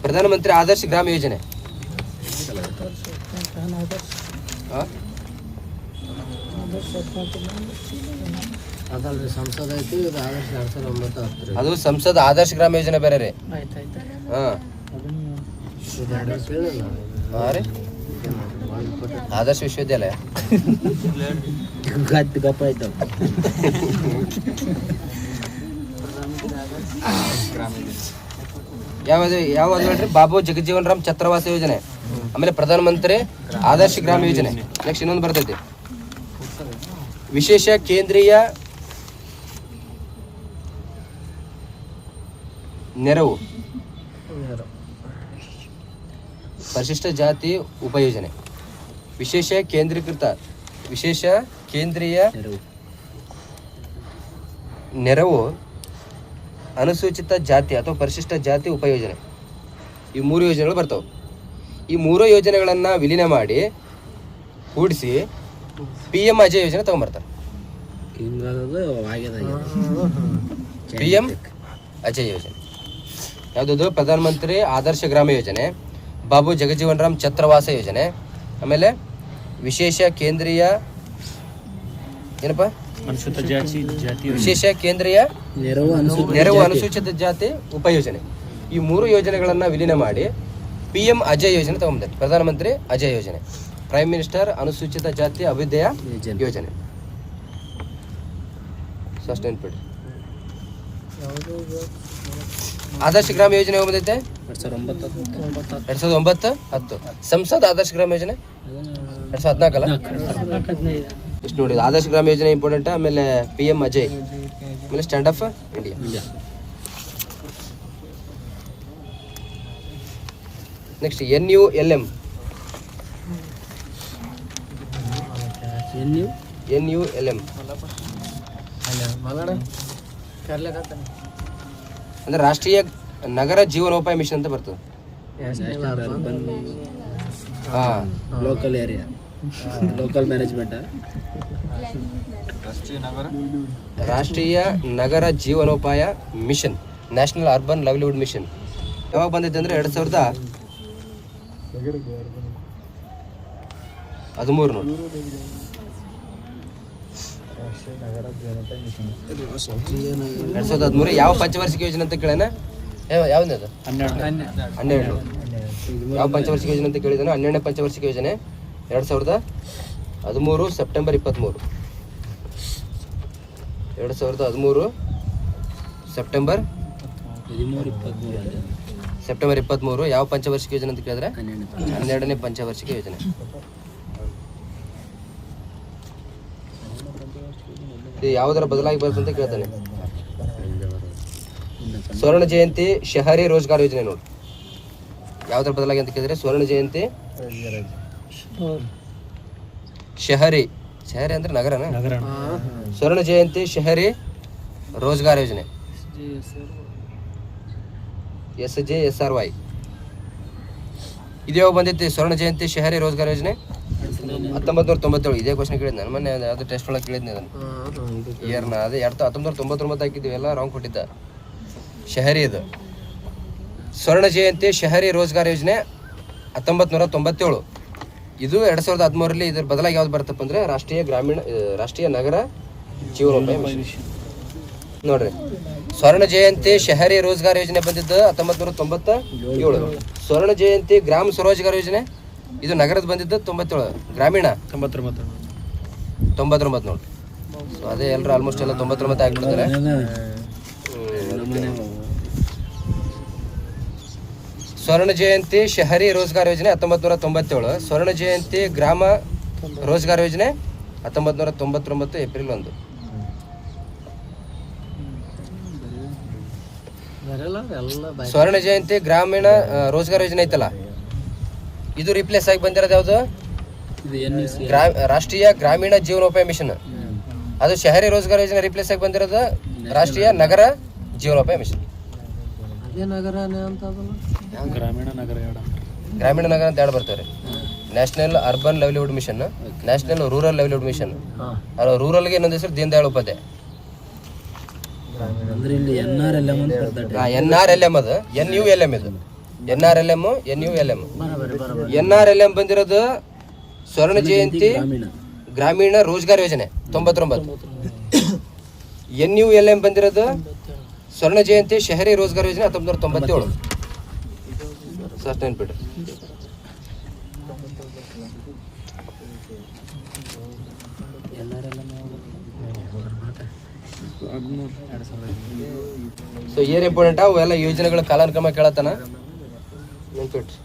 ಪ್ರಧಾನಮಂತ್ರಿ ಆದರ್ಶ್ ಗ್ರಾಮ ಯೋಜನೆ ಅದು ಸಂಸದ ಆದರ್ಶ ಗ್ರಾಮ ಯೋಜನೆ ಬೇರೆ ರೀ. ರೀ ಆದರ್ಶ ವಿಶ್ವವಿದ್ಯಾಲಯ ಗಪ್ಪ ಆಯ್ತು. ಯಾವ್ದು ಹೇಳ್ರಿ? ಬಾಬು ಜಗಜೀವನ್ ರಾಮ್ ಛತ್ರವಾಸ ಯೋಜನೆ, ಆಮೇಲೆ ಪ್ರಧಾನಮಂತ್ರಿ ಆದರ್ಶ ಗ್ರಾಮ ಯೋಜನೆ. ನೆಕ್ಸ್ಟ್ ಇನ್ನೊಂದು ಬರ್ತೈತಿ ವಿಶೇಷ ಕೇಂದ್ರೀಯ ನೆರವು ಪರಿಶಿಷ್ಟ ಜಾತಿ ಉಪಯೋಜನೆ. ವಿಶೇಷ ಕೇಂದ್ರೀಯ ನೆರವು ಅನುಸೂಚಿತ ಜಾತಿ ಅಥವಾ ಪರಿಶಿಷ್ಟ ಜಾತಿ ಉಪಯೋಜನೆ. ಈ 3 ಯೋಜನೆಗಳು ಬರ್ತಾವೆ. ಈ 3 ಯೋಜನೆಗಳನ್ನು ವಿಲೀನ ಮಾಡಿ ಕೂಡಿಸಿ PM ಅಜಯ್ ಯೋಜನೆ ತಗೊಂಡ್ಬರ್ತಾರೆ. PM ಅಜಯ್ ಯೋಜನೆ ಯಾವುದದು? ಪ್ರಧಾನಮಂತ್ರಿ ಆದರ್ಶ ಗ್ರಾಮ ಯೋಜನೆ, ಬಾಬು ಜಗಜೀವನ್ ರಾಮ್ ಛತ್ರವಾಸ ಯೋಜನೆ, ಆಮೇಲೆ ವಿಶೇಷ ಕೇಂದ್ರೀಯ ಏನಪ್ಪ ವಿಶೇಷ ಕೇಂದ್ರೀಯ ನೆರವು ಅನುಸೂಚಿತ ಜಾತಿ ಉಪಯೋಜನೆ. ಈ 3 ಯೋಜನೆಗಳನ್ನು ವಿಲೀನ ಮಾಡಿ PM ಅಜಯ್ ಯೋಜನೆ ತಗೊಂಡ್ಬಂದ್ರೆ. ಪ್ರಧಾನಮಂತ್ರಿ ಅಜಯ್ ಯೋಜನೆ, ಪ್ರೈಮ್ ಮಿನಿಸ್ಟರ್ ಅನುಸೂಚಿತ ಜಾತಿ ಅಭ್ಯುದಯ ಯೋಜನೆ. ಫಸ್ಟ್ ನೆನ್ಪಿಡ್ರಿ. ಆದರ್ಶ ಗ್ರಾಮ ಯೋಜನೆ ಬಂದೈತೆ 2009-10. ಸಂಸದ್ ಆದರ್ಶ ಗ್ರಾಮ ಯೋಜನೆ 2014 ಅಲ್ಲ ಇಷ್ಟು ನೋಡಿ. ಆದರ್ಶ ಗ್ರಾಮ ಯೋಜನೆ ಇಂಪಾರ್ಟೆಂಟ್, ಆಮೇಲೆ PM ಅಜಯ್, ಆಮೇಲೆ stand up India. Next NULM ಅಂದ್ರೆ ರಾಷ್ಟ್ರೀಯ ನಗರ ಜೀವನೋಪಾಯ ಮಿಷನ್ ಅಂತ ಬರ್ತದೆ. Local area local management. ರಾಷ್ಟ್ರೀಯ ನಗರ ಜೀವನೋಪಾಯ mission, national urban livelihood mission ಯಾವಾಗ ಬಂದೈತೆ ಅಂದರೆ 2013 ನೋಡಿ. 2013 ಯಾವ ಪಂಚವಾರ್ಷಿಕ ಯೋಜನೆ ಅಂತ ಕೇಳೋಣ. ಯಾವ್ದು 12 ಯಾವ ಪಂಚವಾರ್ಷಿಕ ಯೋಜನೆ ಅಂತ ಕೇಳಿದಾನೆ. 12ನೇ ಪಂಚವಾರ್ಷಿಕ ಯೋಜನೆ 2013 ಸೆಪ್ಟೆಂಬರ್ 23. 2013 ಸೆಪ್ಟೆಂಬರ್ 23 ಯಾವ ಪಂಚವಾರ್ಷಿಕ ಯೋಜನೆ ಅಂತ ಕೇಳಿದ್ರೆ 12ನೇ ಪಂಚವಾರ್ಷಿಕ ಯೋಜನೆ. ಇದು ಯಾವುದರ ಬದಲಾಗಿ ಬರುತ್ತೆ ಅಂತ ಕೇಳ್ತಾನೆ. ಸ್ವರ್ಣ ಜಯಂತಿ ಶಹರಿ ರೋಜ್ಗಾರ್ ಯೋಜನೆ ನೋಡಿ. ಯಾವುದರ ಬದಲಾಗಿ ಅಂತ ಕೇಳಿದ್ರೆ ಸ್ವರ್ಣ ಜಯಂತಿ ಶಹರಿ ಅಂದ್ರೆ ನಗರನ. ಸ್ವರ್ಣ ಜಯಂತಿ ಶಹರಿ ರೋಜ್ಗಾರ್ ಯೋಜನೆ SJSRY. ಇದು ಯಾವಾಗ ಬಂದೈತಿ ಸ್ವರ್ಣ ಜಯಂತಿ ಶಹರಿ ರೋಜ್ಗಾರ್ ಯೋಜನೆ? 1997. ಇದೇ ಕ್ವಶನ್ ಕೇಳಿದ್ದೆ ನಾನು ಮೊನ್ನೆ, ಅದು ಟೆಸ್ಟ್ ಒಳಗೆ ಕೇಳಿದ್ನಿ ಅದನ್ನು. ಇಯರ್ನ ಅದೇ 1999 ಹಾಕಿದ್ದೀವಿ, ಎಲ್ಲ ರಾಂಗ್ ಕೊಟ್ಟಿದ್ದ. ಶಹರಿ ಇದು ಸ್ವರ್ಣ ಜಯಂತಿ ಶಹರಿ ರೋಜ್ಗಾರ್ ಯೋಜನೆ 1997. ಇದು 2013 ಇದ್ರ ಬದಲಾಗಿ ಯಾವ್ದು ಬರ್ತಪ್ಪ ಅಂದ್ರೆ ರಾಷ್ಟ್ರೀಯ ನಗರ ಜೀವನೋಪಾಯ ಮಿಷನ್ ನೋಡ್ರಿ. ಸ್ವರ್ಣ ಜಯಂತಿ ಶಹರಿ ರೋಜ್ಗಾರ್ ಯೋಜನೆ ಬಂದಿದ್ದು 1997. ಸ್ವರ್ಣ ಜಯಂತಿ ಗ್ರಾಮ ಸ್ವರೋಜ್ಗಾರ್ ಯೋಜನೆ ಇದು ನಗರದ ಬಂದಿದ್ದು 97. ಗ್ರಾಮೀಣ 99 ನೋಡಿ. ಸೊ ಅದೇ ಎಲ್ಲರೂ ಆಲ್ಮೋಸ್ಟ್ ಎಲ್ಲ 99 ಆಗ್ಬಿಡ್ತಾರೆ. ಸ್ವರ್ಣ ಜಯಂತಿ ಶಹರಿ ರೋಜ್ಗಾರ್ ಯೋಜನೆ 1997. ಸ್ವರ್ಣ ಜಯಂತಿ ಗ್ರಾಮ ರೋಜ್ಗಾರ್ ಯೋಜನೆ 1999 ಏಪ್ರಿಲ್ 1. ಸ್ವರ್ಣ ಜಯಂತಿ ಗ್ರಾಮೀಣ ರೋಜ್ಗಾರ್ ಯೋಜನೆ ಐತಲ್ಲ, ಇದು ರಿಪ್ಲೇಸ್ ಆಗಿ ಬಂದಿರೋದು ಯಾವುದು? ರಾಷ್ಟ್ರೀಯ ಗ್ರಾಮೀಣ ಜೀವನೋಪಾಯ ಮಿಷನ್. ಅದು ಶಹರಿ ರೋಜ್ಗಾರ್ ಯೋಜನೆ ರಿಪ್ಲೇಸ್ ಆಗಿ ಬಂದಿರೋದು ರಾಷ್ಟ್ರೀಯ ನಗರ ಜೀವನೋಪಾಯ ಮಿಷನ್. ಗ್ರಾಮೀಣ ನಗರ ಅಂತ ಎರಡು ಬರ್ತಾರೆ. National urban livelihood Mission, National Rural Livelihood Mission. ರೂರಲ್ಗೆ ಇನ್ನೊಂದು ಹೆಸರು ದೀನ್ ದಯಾಳ್ ಉಪಾಧ್ಯಾಯ. NRLM ಅದು NULM ಇದು. NRLM ಬಂದಿರೋದು ಸ್ವರ್ಣ ಜಯಂತಿ ಗ್ರಾಮೀಣ ರೋಜ್ಗಾರ್ ಯೋಜನೆ 99. NULM ಬಂದಿರೋದು ಸ್ವರ್ಣ ಜಯಂತಿ ಶಹರಿ ರೋಜ್ಗಾರ್ ಯೋಜನೆ 1997. ಸರ್ ನೆನ್ಪಿಡ್ರಿ. ಸೊ ಏನ್ ಇಂಪಾರ್ಟೆಂಟ್ ಅವೆಲ್ಲ ಯೋಜನೆಗಳ ಕಾಲಾನುಕ್ರಮ ಕೇಳತ್ತಾನ ನೆನ್ಪಿಟ್ರಿ.